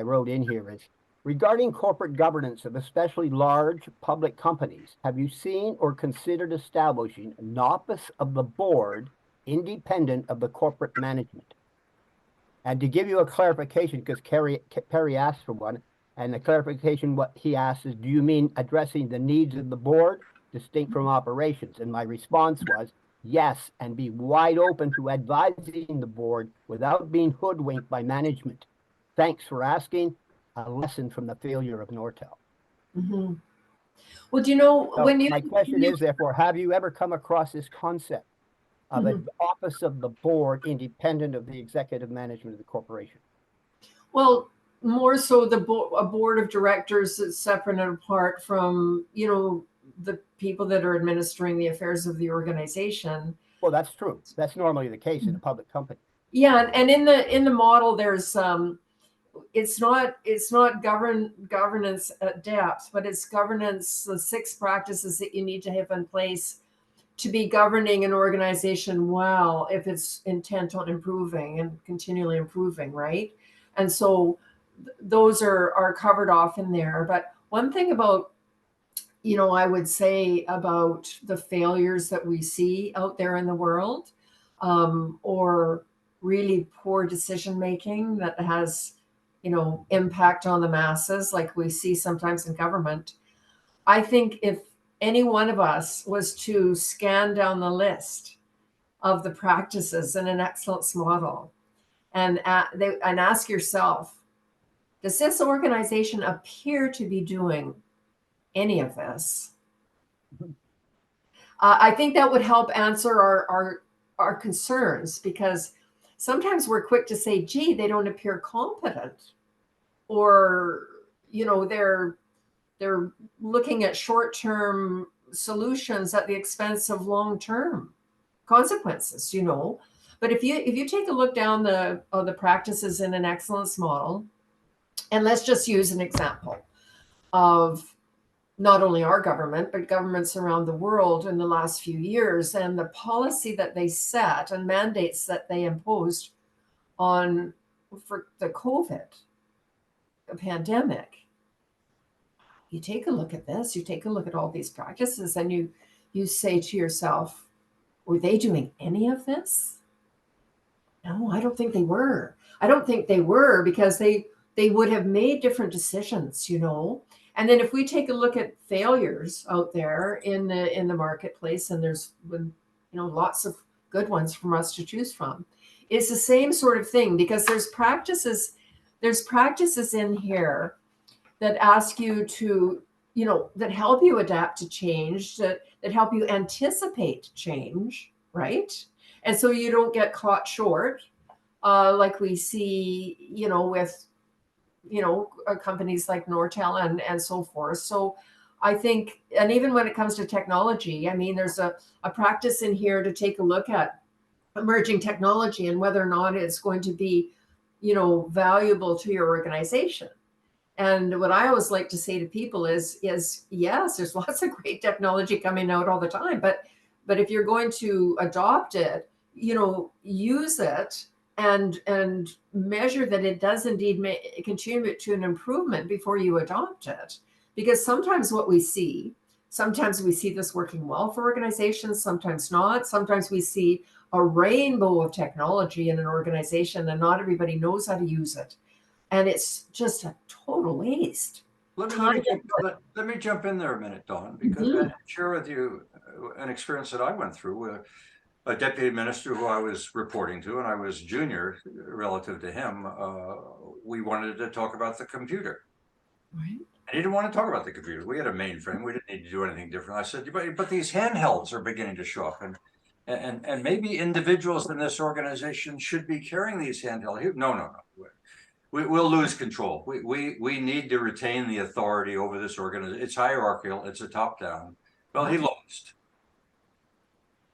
wrote in here is, regarding corporate governance of especially large public companies, have you seen or considered establishing an office of the board independent of the corporate management? And to give you a clarification, because Perry asked for one, and the clarification what he asked is, do you mean addressing the needs of the board distinct from operations? And my response was, yes, and be wide open to advising the board without being hoodwinked by management. Thanks for asking. A lesson from the failure of Nortel. Mm-hmm. Well, do you know, so my question is, therefore, have you ever come across this concept of an office of the board independent of the executive management of the corporation? Well, more so a board of directors that's separate and apart from, the people that are administering the affairs of the organization. Well, that's true. That's normally the case in a public company. Yeah, and in the model, there's it's not governance at depth, but it's governance, the 6 practices that you need to have in place to be governing an organization well, if it's intent on improving and continually improving, right? And so those are covered off in there. But one thing about, I would say about the failures that we see out there in the world, or really poor decision making that has, impact on the masses, like we see sometimes in government. I think if any one of us was to scan down the list of the practices in an excellence model and ask yourself, does this organization appear to be doing any of this? I think that would help answer our concerns, because sometimes we're quick to say, gee, they don't appear competent, or, you know, they're looking at short-term solutions at the expense of long-term consequences, you know. But if you take a look down the practices in an excellence model, and let's just use an example of not only our government, but governments around the world in the last few years, and the policy that they set and mandates that they imposed on for the COVID pandemic. You take a look at this, you take a look at all these practices, and you say to yourself, were they doing any of this? No, I don't think they were. I don't think they were, because they would have made different decisions, you know. And then if we take a look at failures out there in the marketplace, and there's been, you know, lots of good ones from us to choose from, it's the same sort of thing, because there's practices in here that ask you to, you know, that help you adapt to change, that help you anticipate change, right? And so you don't get caught short, like we see, you know, with, you know, companies like Nortel and so forth. So I think, and even when it comes to technology, I mean, there's a practice in here to take a look at emerging technology and whether or not it's going to be, you know, valuable to your organization. And what I always like to say to people is yes, there's lots of great technology coming out all the time, but if you're going to adopt it, you know, use it and measure that it does indeed contribute to an improvement before you adopt it. Because sometimes we see this working well for organizations, sometimes not. Sometimes we see a rainbow of technology in an organization and not everybody knows how to use it. And it's just a total waste. Let me jump in there a minute, Dawn, because I share with you an experience that I went through with a deputy minister who I was reporting to, and I was junior relative to him. We wanted to talk about the computer. Right. And he didn't want to talk about the computer. We had a mainframe. We didn't need to do anything different. I said, but these handhelds are beginning to show up, and maybe individuals in this organization should be carrying these handhelds. No. We'll lose control. We need to retain the authority over this organization. It's hierarchical. It's a top-down. Well, he lost,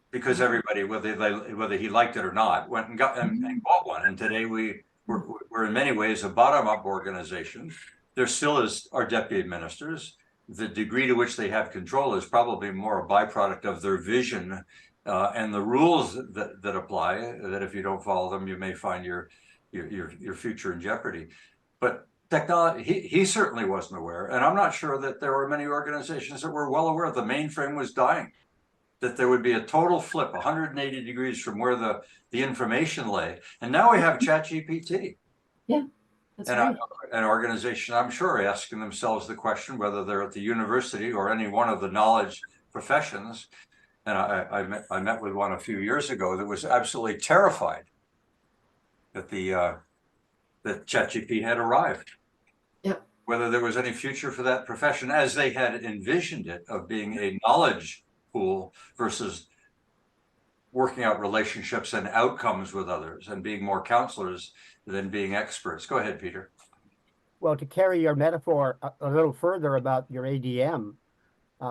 because everybody, whether he liked it or not, went and got and bought one. And today we're in many ways a bottom-up organization. There still is our deputy ministers. The degree to which they have control is probably more a byproduct of their vision and the rules that apply. That if you don't follow them, you may find your future in jeopardy. But technology, he certainly wasn't aware, and I'm not sure that there were many organizations that were well aware the mainframe was dying, that there would be a total flip 180 degrees from where the information lay. And now we have ChatGPT. Yeah, that's right. An organization, I'm sure, asking themselves the question whether they're at the university or any one of the knowledge professions. And I met with one a few years ago that was absolutely terrified that that ChatGPT had arrived. Yep. Whether there was any future for that profession as they had envisioned it, of being a knowledge pool versus working out relationships and outcomes with others and being more counselors than being experts. Go ahead, Peter. Well, to carry your metaphor a little further about your ADM,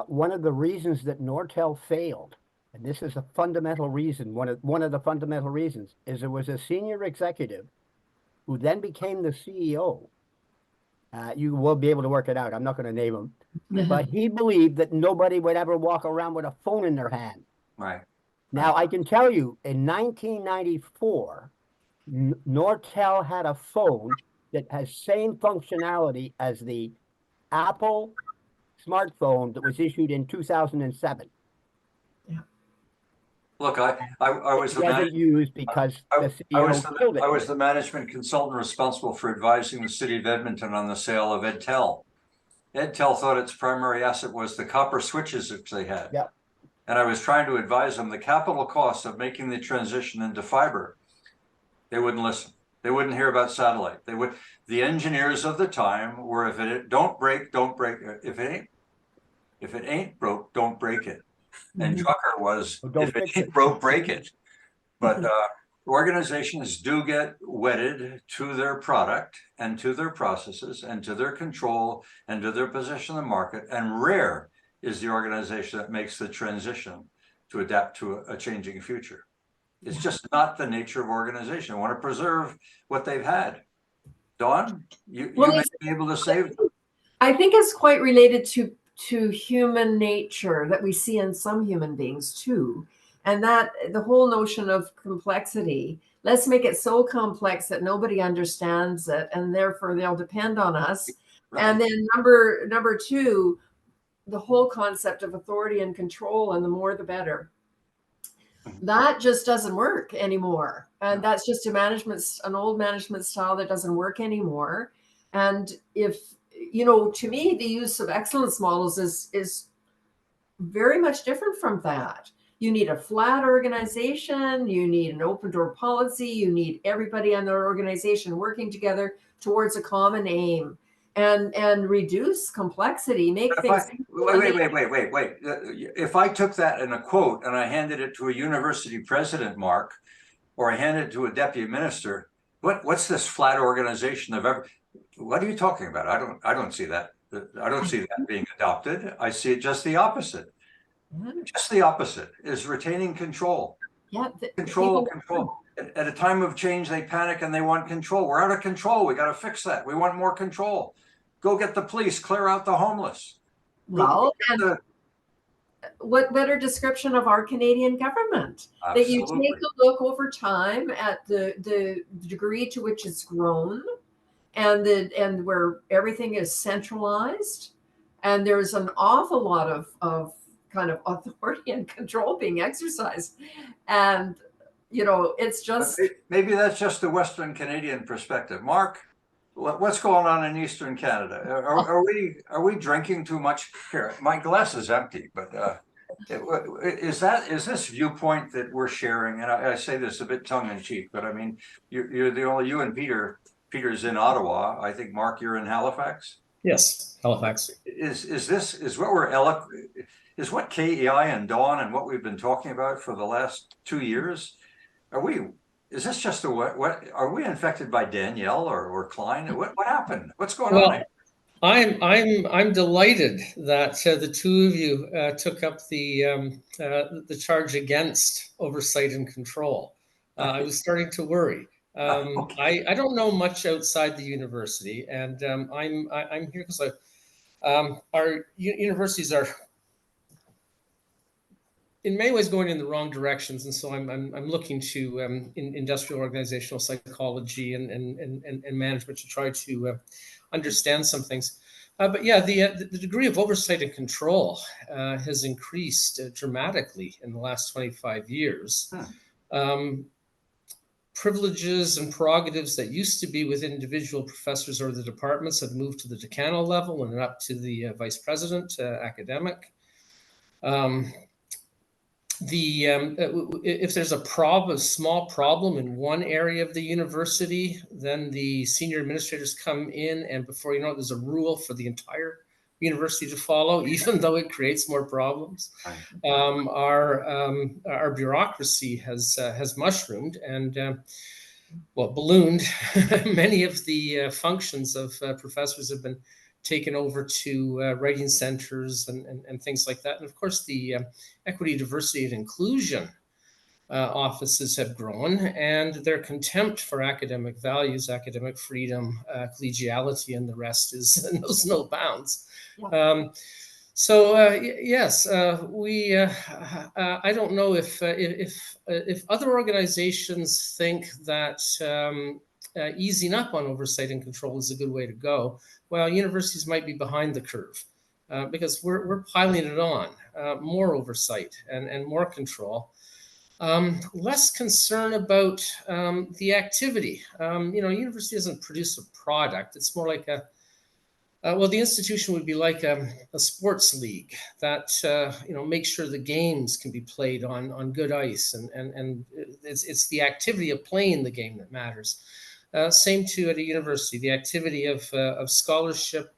one of the reasons that Nortel failed, and this is a fundamental reason, one of the fundamental reasons, is there was a senior executive who then became the CEO. You will be able to work it out. I'm not going to name him. But he believed that nobody would ever walk around with a phone in their hand. Right. Now, I can tell you, in 1994, Nortel had a phone that has same functionality as the Apple smartphone that was issued in 2007. Look, I was used because the CEO I was the management consultant responsible for advising the city of Edmonton on the sale of Edtel. Edtel thought its primary asset was the copper switches that they had. Yeah. And I was trying to advise them the capital cost of making the transition into fiber. They wouldn't listen. They wouldn't hear about satellite. The engineers of the time were, if it don't break, don't break. If it ain't broke, don't break it. And Drucker was, if it ain't broke, break it. But organizations do get wedded to their product and to their processes and to their control and to their position in the market. And rare is the organization that makes the transition to adapt to a changing future. It's just not the nature of organization. I want to preserve what they've had. Dawn, you may be able to save them. I think it's quite related to human nature that we see in some human beings too. And that the whole notion of complexity, let's make it so complex that nobody understands it, and therefore they'll depend on us. Right. And then number two, the whole concept of authority and control, and the more the better. That just doesn't work anymore. And that's just an old management style that doesn't work anymore. And if, to me, the use of excellence models is very much different from that. You need a flat organization, you need an open door policy, you need everybody in their organization working together towards a common aim. And reduce complexity, make things. Wait. If I took that in a quote and I handed it to a university president, Mark, or I handed it to a deputy minister, what's this flat organization of ever? What are you talking about? I don't see that. I don't see that being adopted. I see it just the opposite. Just the opposite is retaining control. Yeah, control. At a time of change, they panic and they want control. We're out of control. We got to fix that. We want more control. Go get the police, clear out the homeless. Well, and what better description of our Canadian government? Absolutely. That you take a look over time at the degree to which it's grown, and where everything is centralized, and there's an awful lot of kind of authority and control being exercised, and it's just maybe that's just the Western Canadian perspective. Mark, what's going on in Eastern Canada? Are we drinking too much here? My glass is empty, but is this viewpoint that we're sharing? And I say this a bit tongue in cheek, but I mean, you're the only, you and Peter's in Ottawa. I think, Mark, you're in Halifax. Yes, Halifax. Is what KEI and Dawn and what we've been talking about for the last 2 years? Is this just what are we infected by Danielle or Klein? What happened? What's going on? I'm delighted that the two of you took up the charge against oversight and control. I was starting to worry. Okay. I don't know much outside the university, and I'm here because our universities are in many ways going in the wrong directions, and so I'm looking to industrial organizational psychology and management to try to understand some things. But yeah, the degree of oversight and control has increased dramatically in the last 25 years. Privileges and prerogatives that used to be with individual professors or the departments have moved to the decanal level and up to the vice president academic. If there's a small problem in one area of the university, then the senior administrators come in, and before you know it, there's a rule for the entire university to follow, even though it creates more problems. Our bureaucracy has mushroomed and ballooned. Many of the functions of professors have been taken over to writing centers and things like that. And of course, the equity, diversity, and inclusion offices have grown, and their contempt for academic values, academic freedom, collegiality, and the rest knows no bounds. Yeah. Yes, I don't know if other organizations think that easing up on oversight and control is a good way to go. Well, universities might be behind the curve because we're piling it on, more oversight and more control. Less concern about the activity. University doesn't produce a product. It's more like Well, the institution would be like a sports league that makes sure the games can be played on good ice, and it's the activity of playing the game that matters. Same too at a university, the activity of scholarship,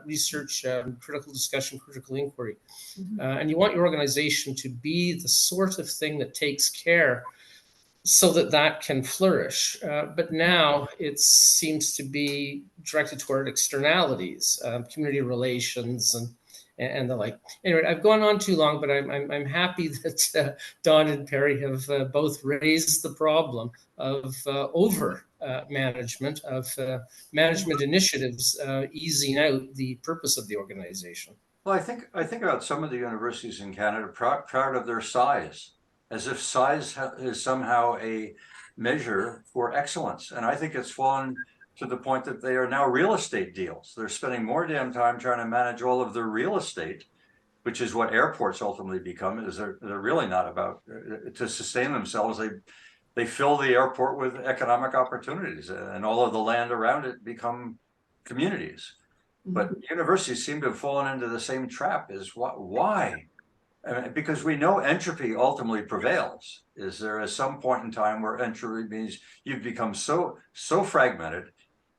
research, critical discussion, critical inquiry, and you want your organization to be the sort of thing that takes care so that that can flourish. But now it seems to be directed toward externalities, community relations, and the like. Anyway, I've gone on too long, but I'm happy that Dawn and Perry have both raised the problem of over management, of management initiatives easing out the purpose of the organization. Well, I think about some of the universities in Canada proud of their size, as if size is somehow a measure for excellence. And I think it's fallen to the point that they are now real estate deals. They're spending more damn time trying to manage all of their real estate, which is what airports ultimately become. Is they're really not about to sustain themselves. They fill the airport with economic opportunities, and all of the land around it become communities. But universities seem to have fallen into the same trap. Is why? I mean, because we know entropy ultimately prevails. Is there is some point in time where entropy means you've become so fragmented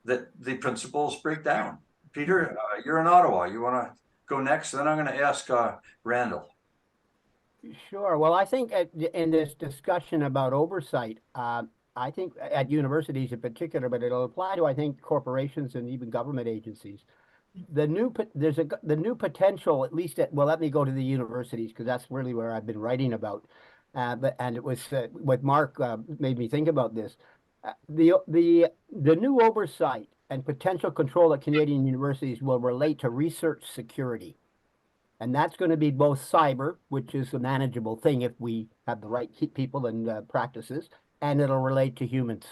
that the principles break down. Peter, you're in Ottawa. You want to go next? Then I'm going to ask Randall. Sure. Well, I think in this discussion about oversight, I think at universities in particular, but it'll apply to, I think, corporations and even government agencies. The new potential, at least well, let me go to the universities because that's really where I've been writing about. And it was what Mark made me think about this. The new oversight and potential control at Canadian universities will relate to research security. And that's going to be both cyber, which is a manageable thing if we have the right people and practices, and it'll relate to humans,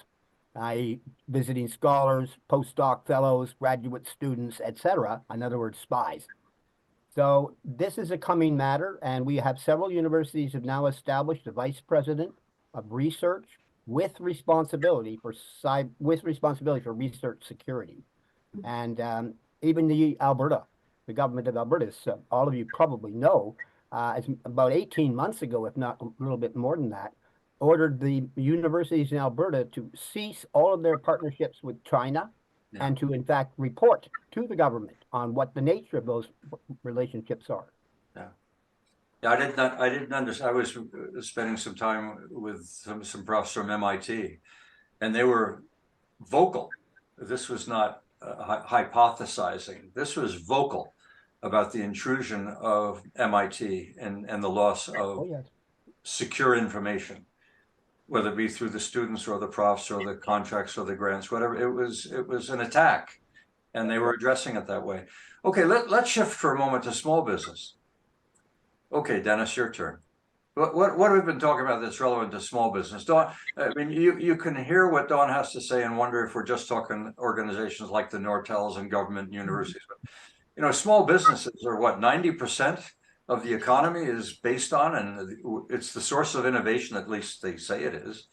i.e. visiting scholars, postdoc fellows, graduate students, etc. In other words, spies. So this is a coming matter, and we have several universities have now established a vice president of research with responsibility for research security. And even the government of Alberta, all of you probably know, about 18 months ago, if not a little bit more than that, ordered the universities in Alberta to cease all of their partnerships with China and to, in fact, report to the government on what the nature of those relationships are. Yeah, I didn't understand. I was spending some time with some profs from MIT, and they were vocal. This was not hypothesizing. This was vocal about the intrusion of MIT and the loss of secure information, whether it be through the students or the profs or the contracts or the grants, whatever. It was an attack, and they were addressing it that way. Okay, let's shift for a moment to small business. Okay, Dennis, your turn. What have we been talking about that's relevant to small business? Dawn, I mean, you can hear what Dawn has to say and wonder if we're just talking organizations like the Nortels and government universities. But, small businesses are what, 90% of the economy is based on, and it's the source of innovation, at least they say it is.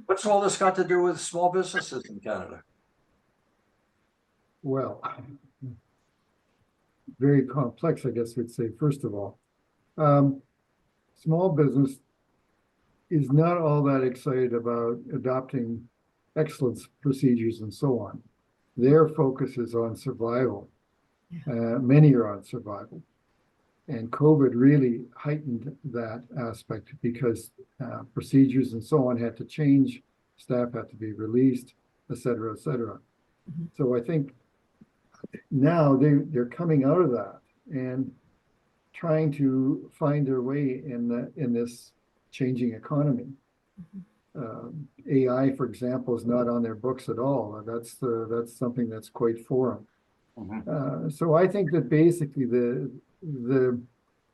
What's all this got to do with small businesses in Canada? Well, very complex, I guess we'd say, first of all. Small business is not all that excited about adopting excellence procedures and so on. Their focus is on survival. Many are on survival. And COVID really heightened that aspect because procedures and so on had to change, staff had to be released, et cetera, et cetera. So I think now they're coming out of that and trying to find their way in this changing economy. AI, for example, is not on their books at all. That's something that's quite foreign. So I think that basically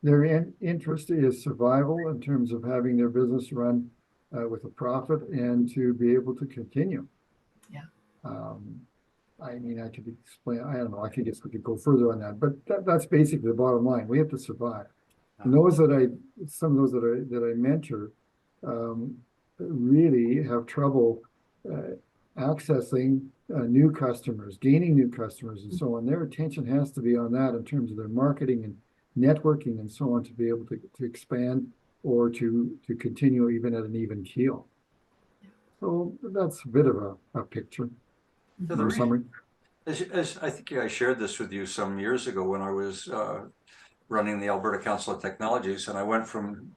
their interest is survival in terms of having their business run with a profit and to be able to continue. I mean, I could explain, I don't know, I guess we could go further on that, but that's basically the bottom line. We have to survive. And some of those that I mentor really have trouble accessing new customers, gaining new customers and so on, their attention has to be on that in terms of their marketing and networking and so on to be able to expand or to continue even at an even keel. So that's a bit of a picture. The Summary. As I think I shared this with you some years ago when I was running the Alberta Council of Technologies, and I went from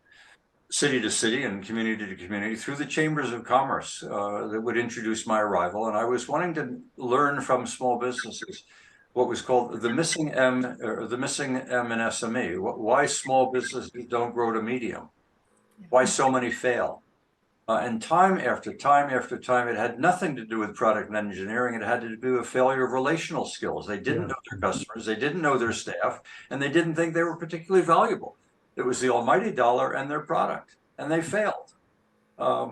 city to city and community to community through the chambers of commerce that would introduce my arrival. And I was wanting to learn from small businesses what was called the missing M, or the missing M in SME. Why small businesses don't grow to medium? Why so many fail? And time after time after time, it had nothing to do with product and engineering. It had to do with failure of relational skills. They didn't know their customers, they didn't know their staff, and they didn't think they were particularly valuable. It was the almighty dollar and their product, and they failed. I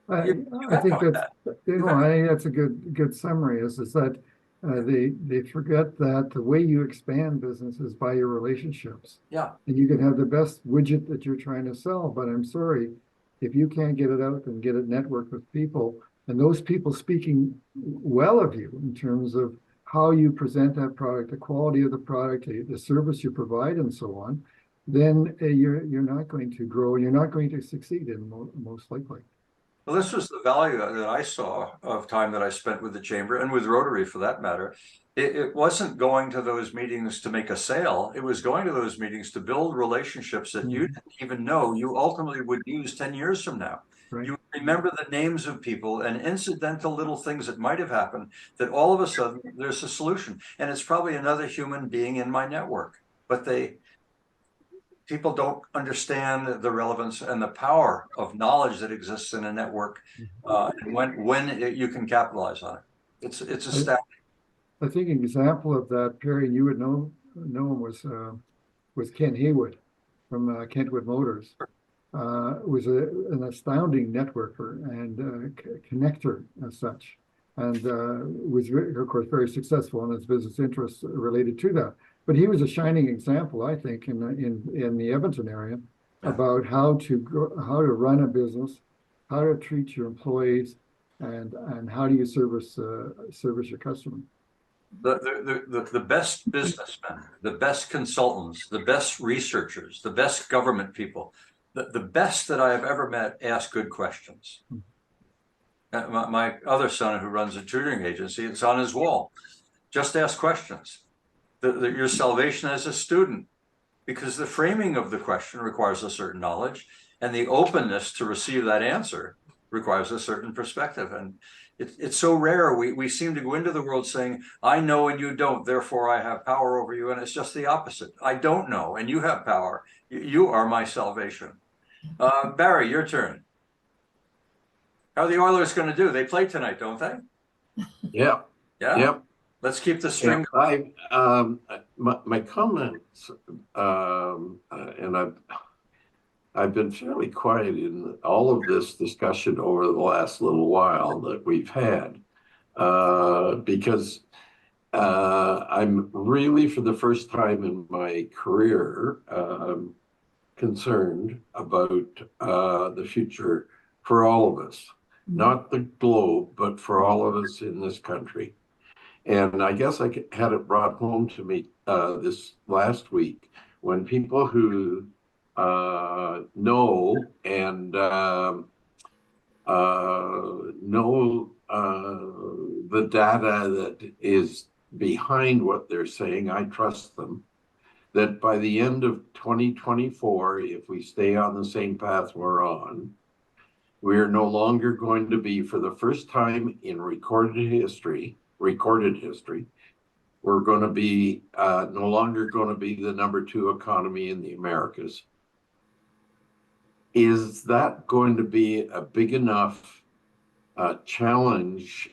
think that's a good summary. Is that they forget that the way you expand business is by your relationships. Yeah, and you can have the best widget that you're trying to sell, but I'm sorry, if you can't get it out and get it networked with people, and those people speaking well of you in terms of how you present that product, the quality of the product, the service you provide, and so on, then you're not going to grow. You're not going to succeed most likely. well, this was the value that I saw of time that I spent with the chamber and with Rotary, for that matter. It wasn't going to those meetings to make a sale. It was going to those meetings to build relationships that you didn't even know you ultimately would use 10 years from now. Right. You remember the names of people and incidental little things that might have happened, that all of a sudden there's a solution. And it's probably another human being in my network. But people don't understand the relevance and the power of knowledge that exists in a network, and when you can capitalize on it. It's astounding. I think an example of that, Perry, and you would know him, was Ken Haywood from Kentwood Motors. Was an astounding networker and connector as such, and was of course very successful in his business interests related to that. But he was a shining example, I think, in the Edmonton area about how to run a business, how to treat your employees, and how do you service your customer. The best businessmen, the best consultants, the best researchers, the best government people, the best that I have ever met ask good questions. My other son, who runs a tutoring agency, it's on his wall. Just ask questions. Your salvation as a student, because the framing of the question requires a certain knowledge, and the openness to receive that answer requires a certain perspective. And it's so rare. We seem to go into the world saying, I know and you don't, therefore I have power over you. And it's just the opposite. I don't know and you have power. You are my salvation. Barry, your turn. How are the Oilers going to do? They play tonight, don't they? Yeah. Yeah. Yep. Let's keep the string. My comments, and I've been fairly quiet in all of this discussion over the last little while that we've had, because I'm really, for the first time in my career, concerned about the future for all of us, not the globe, but for all of us in this country. And I guess I had it brought home to me this last week when people who know and know the data that is behind what they're saying, I trust them, that by the end of 2024, if we stay on the same path we're on, we are no longer going to be, for the first time in recorded history, we're going to be no longer going to be the #2 economy in the Americas. Is that going to be a big enough challenge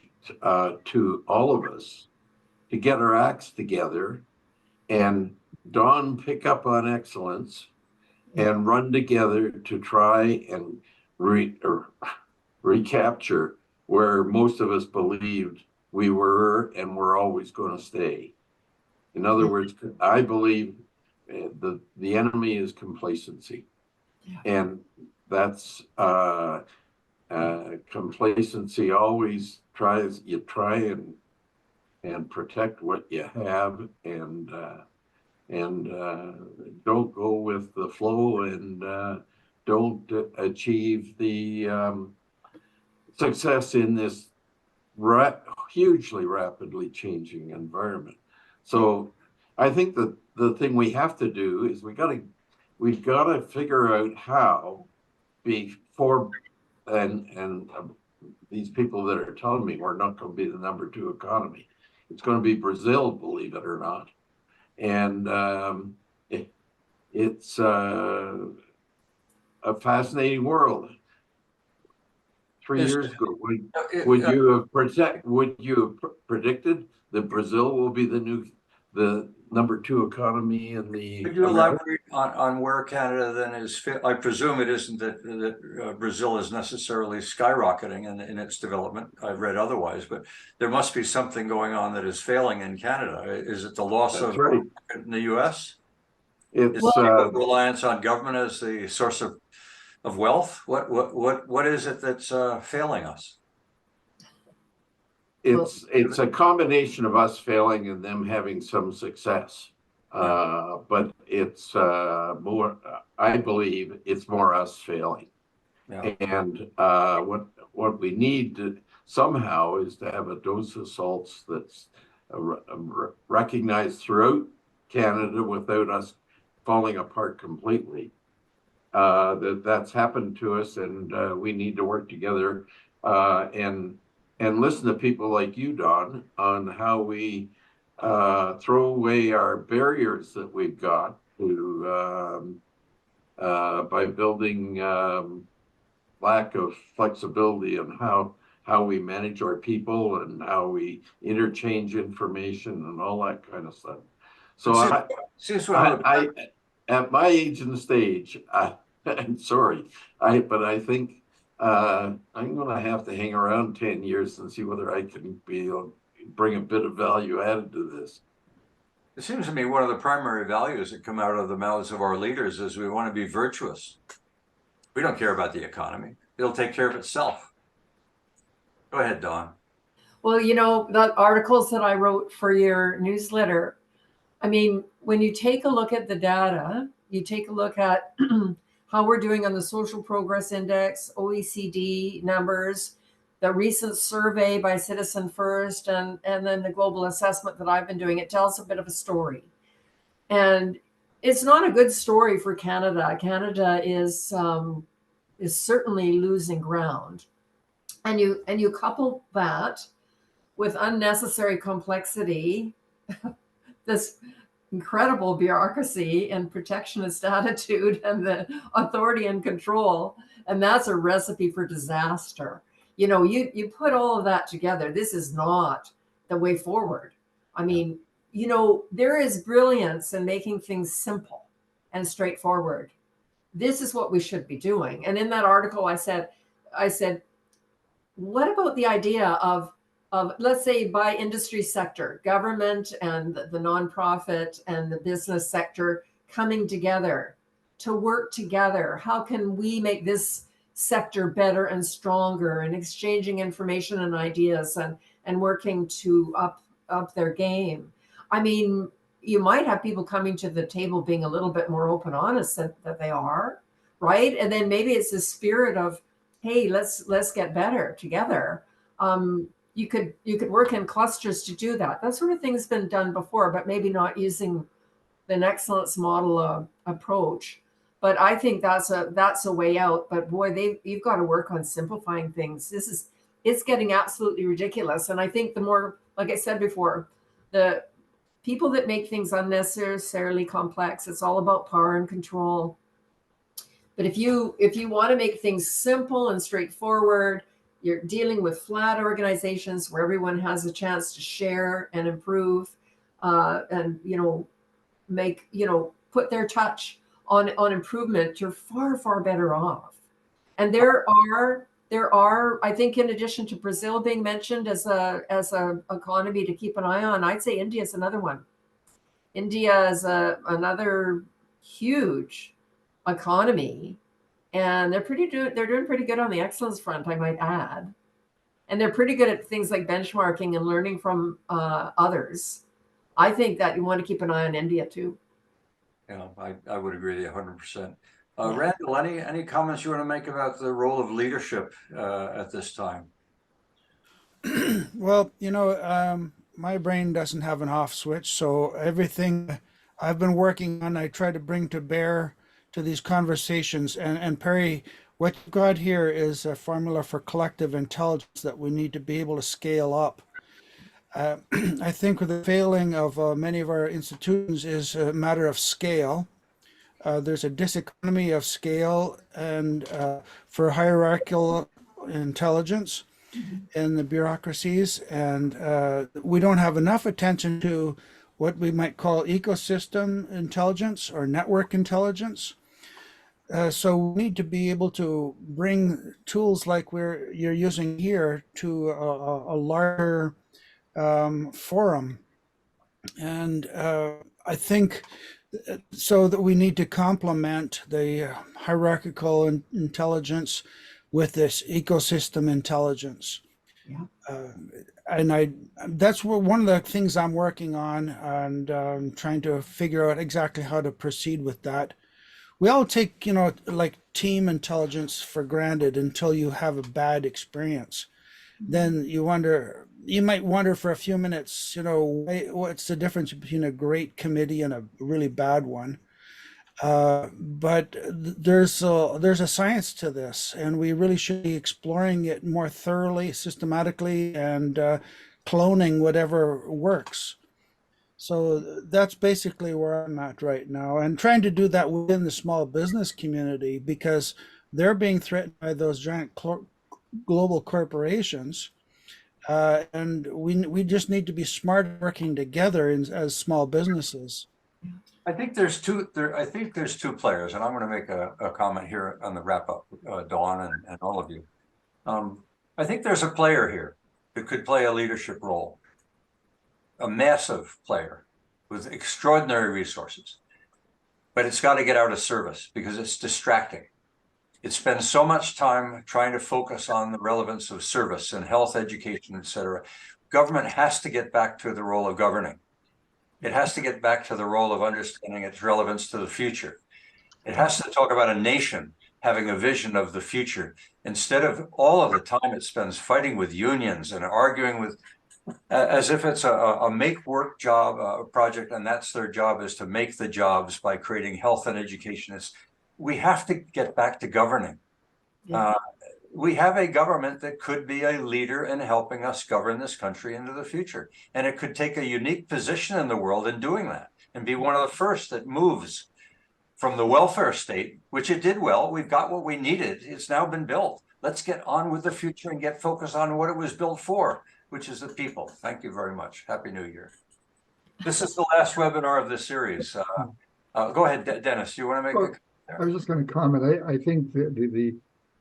to all of us to get our acts together and Dawn pick up on excellence and run together to try and recapture where most of us believed we were and we're always going to stay? In other words, I believe the enemy is complacency. And that's complacency always you try and protect what you have, and don't go with the flow, and don't achieve the success in this hugely rapidly changing environment. So I think that the thing we have to do is we've got to figure out how before, and these people that are telling me we're not going to be the #2 economy. It's going to be Brazil, believe it or not. And it's a fascinating world. 3 years ago, would you have predicted that Brazil will be the #2 economy in the? Could you elaborate on where Canada then is? I presume it isn't that Brazil is necessarily skyrocketing in its development. I've read otherwise, but there must be something going on that is failing in Canada. Is it the loss of right. in the U.S.? It's reliance on government as the source of wealth. What is it that's failing us? It's a combination of us failing and them having some success. But it's more, I believe it's more us failing. Yeah. And what we need to somehow is to have a dose of salts that's recognized throughout Canada without us falling apart completely. That's happened to us, and we need to work together and listen to people like you, Dawn, on how we throw away our barriers that we've got to by building lack of flexibility on how we manage our people and how we interchange information and all that kind of stuff. So I at my age and stage, I'm sorry, but I think I'm going to have to hang around 10 years and see whether I can bring a bit of value added to this. It seems to me one of the primary values that come out of the mouths of our leaders is we want to be virtuous. We don't care about the economy. It'll take care of itself. Go ahead, Dawn. Well, you know, the articles that I wrote for your newsletter, I mean, when you take a look at the data, you take a look at how we're doing on the Social Progress Index, OECD numbers, the recent survey by Citizen First, and then the global assessment that I've been doing, it tells a bit of a story. And it's not a good story for Canada. Canada is certainly losing ground. And you couple that with unnecessary complexity, this incredible bureaucracy and protectionist attitude and the authority and control, and that's a recipe for disaster. You know, you put all of that together, this is not the way forward. I mean, you know, there is brilliance in making things simple and straightforward. This is what we should be doing. And in that article, I said, what about the idea of let's say by industry sector, government and the nonprofit and the business sector coming together to work together? How can we make this sector better and stronger, and exchanging information and ideas and working to up their game? I mean, you might have people coming to the table being a little bit more open, honest that they are, right? And then maybe it's the spirit of, hey, let's get better together. You could work in clusters to do that. That sort of thing's been done before, but maybe not using an excellence model approach. But I think that's a way out. But boy, you've got to work on simplifying things. It's getting absolutely ridiculous. And I think the more, like I said before, the people that make things unnecessarily complex, it's all about power and control. But if you want to make things simple and straightforward, you're dealing with flat organizations where everyone has a chance to share and improve, and put their touch on improvement, you're far better off. And there are, I think, in addition to Brazil being mentioned as a economy to keep an eye on, I'd say India is another one. India is another huge economy, and they're doing pretty good on the excellence front, I might add. and they're pretty good at things like benchmarking and learning from others. I think that you want to keep an eye on India too. Yeah, I would agree with you 100%. Randall, any comments you want to make about the role of leadership at this time? Well, my brain doesn't have an off switch, so everything I've been working on, I try to bring to bear to these conversations. And Perry, what you've got here is a formula for collective intelligence that we need to be able to scale up. I think the failing of many of our institutions is a matter of scale. There's a diseconomy of scale and for hierarchical intelligence in the bureaucracies, and we don't have enough attention to what we might call ecosystem intelligence or network intelligence. So we need to be able to bring tools like you're using here to a larger forum. And I think so that we need to complement the hierarchical intelligence with this ecosystem intelligence. Yeah. And that's one of the things I'm working on, and trying to figure out exactly how to proceed with that. We all take, like team intelligence for granted until you have a bad experience. Then you might wonder for a few minutes, what's the difference between a great committee and a really bad one? But there's a science to this, and we really should be exploring it more thoroughly, systematically, and cloning whatever works. So that's basically where I'm at right now, and trying to do that within the small business community, because they're being threatened by those giant global corporations, and we just need to be smart working together as small businesses. I think there's two players, and I'm going to make a comment here on the wrap up, Dawn and all of you. I think there's a player here who could play a leadership role, a massive player with extraordinary resources, but it's got to get out of service because it's distracting. It spends so much time trying to focus on the relevance of service and health, education, etc. Government has to get back to the role of governing. It has to get back to the role of understanding its relevance to the future. It has to talk about a nation having a vision of the future, instead of all of the time it spends fighting with unions and arguing with, as if it's a make work job project, and that's their job, is to make the jobs by creating health and education. We have to get back to governing. Yeah. We have a government that could be a leader in helping us govern this country into the future. And it could take a unique position in the world in doing that and be one of the first that moves from the welfare state, which it did well. We've got what we needed. It's now been built. Let's get on with the future and get focused on what it was built for, which is the people. Thank you very much. Happy New Year. This is the last webinar of this series. Go ahead, Dennis. Do you want to make I was just going to comment. I think the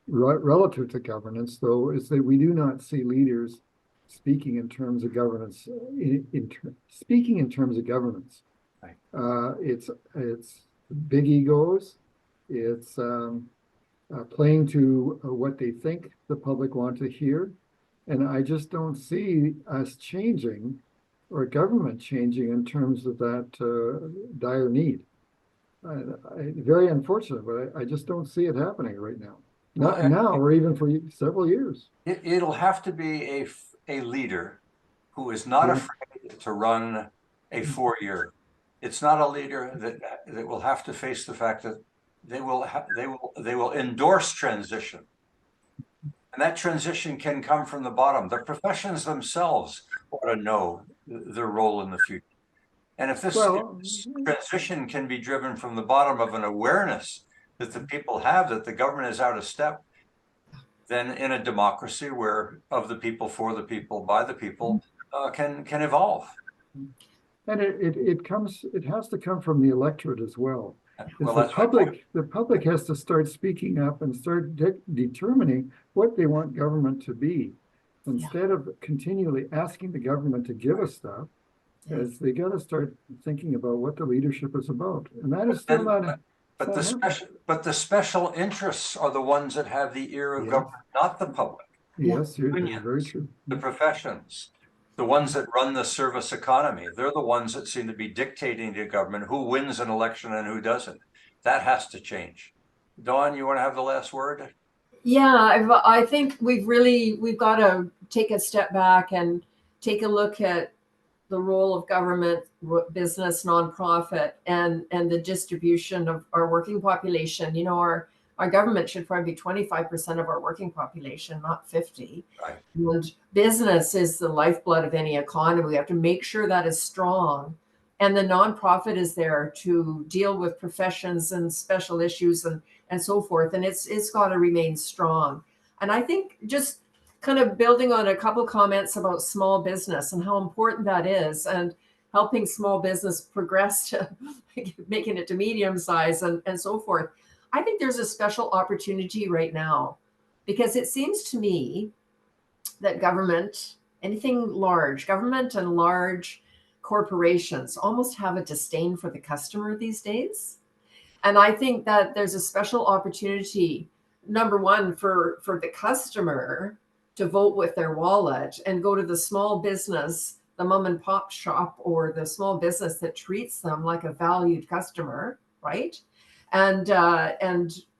relative to governance, though, is that we do not see leaders speaking in terms of governance. Speaking in terms of governance, right. It's big egos. It's playing to what they think the public want to hear, and I just don't see us changing or government changing in terms of that dire need. Very unfortunate, but I just don't see it happening right now. Not now, or even for several years. It'll have to be a leader who is not afraid to run a 4-year. It's not a leader that will have to face the fact that they will endorse transition, and that transition can come from the bottom. The professions themselves ought to know their role in the future. And if this transition can be driven from the bottom of an awareness that the people have, that the government is out of step, then in a democracy where of the people, for the people, by the people, can evolve. And it has to come from the electorate as well. Well, the public has to start speaking up and start determining what they want government to be, instead of continually asking the government to give us stuff. As they got to start thinking about what the leadership is about, and that is still not. But the special interests are the ones that have the ear of government, not the public. Yes, you're Unions. very true. The professions, the ones that run the service economy, they're the ones that seem to be dictating to government who wins an election and who doesn't. That has to change. Dawn, you want to have the last word? Yeah, I think we've got to take a step back and take a look at the role of government, business, nonprofit, and the distribution of our working population. You know, our government should probably be 25% of our working population, not 50. Right. And business is the lifeblood of any economy. We have to make sure that is strong. And the nonprofit is there to deal with professions and special issues and so forth. And it's got to remain strong. And I think just kind of building on a couple comments about small business and how important that is, and helping small business progress to making it to medium size and so forth. I think there's a special opportunity right now, because it seems to me that government, anything large, government and large corporations almost have a disdain for the customer these days. And I think that there's a special opportunity, number one, for the customer to vote with their wallet and go to the small business, the mom and pop shop, or the small business that treats them like a valued customer, right? And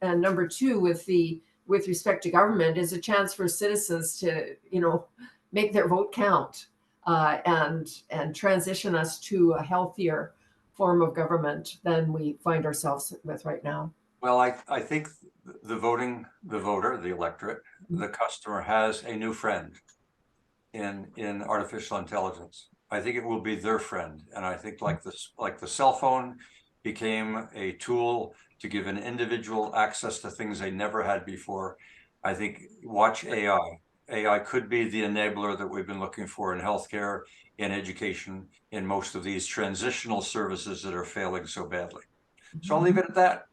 number two, with respect to government, is a chance for citizens to, you know, make their vote count, and transition us to a healthier form of government than we find ourselves with right now. Well, I think the voter, the electorate, the customer has a new friend in artificial intelligence. I think it will be their friend. And I think like the cell phone became a tool to give an individual access to things they never had before. I think watch AI. AI could be the enabler that we've been looking for in healthcare, in education, in most of these transitional services that are failing so badly. So I'll leave it at that.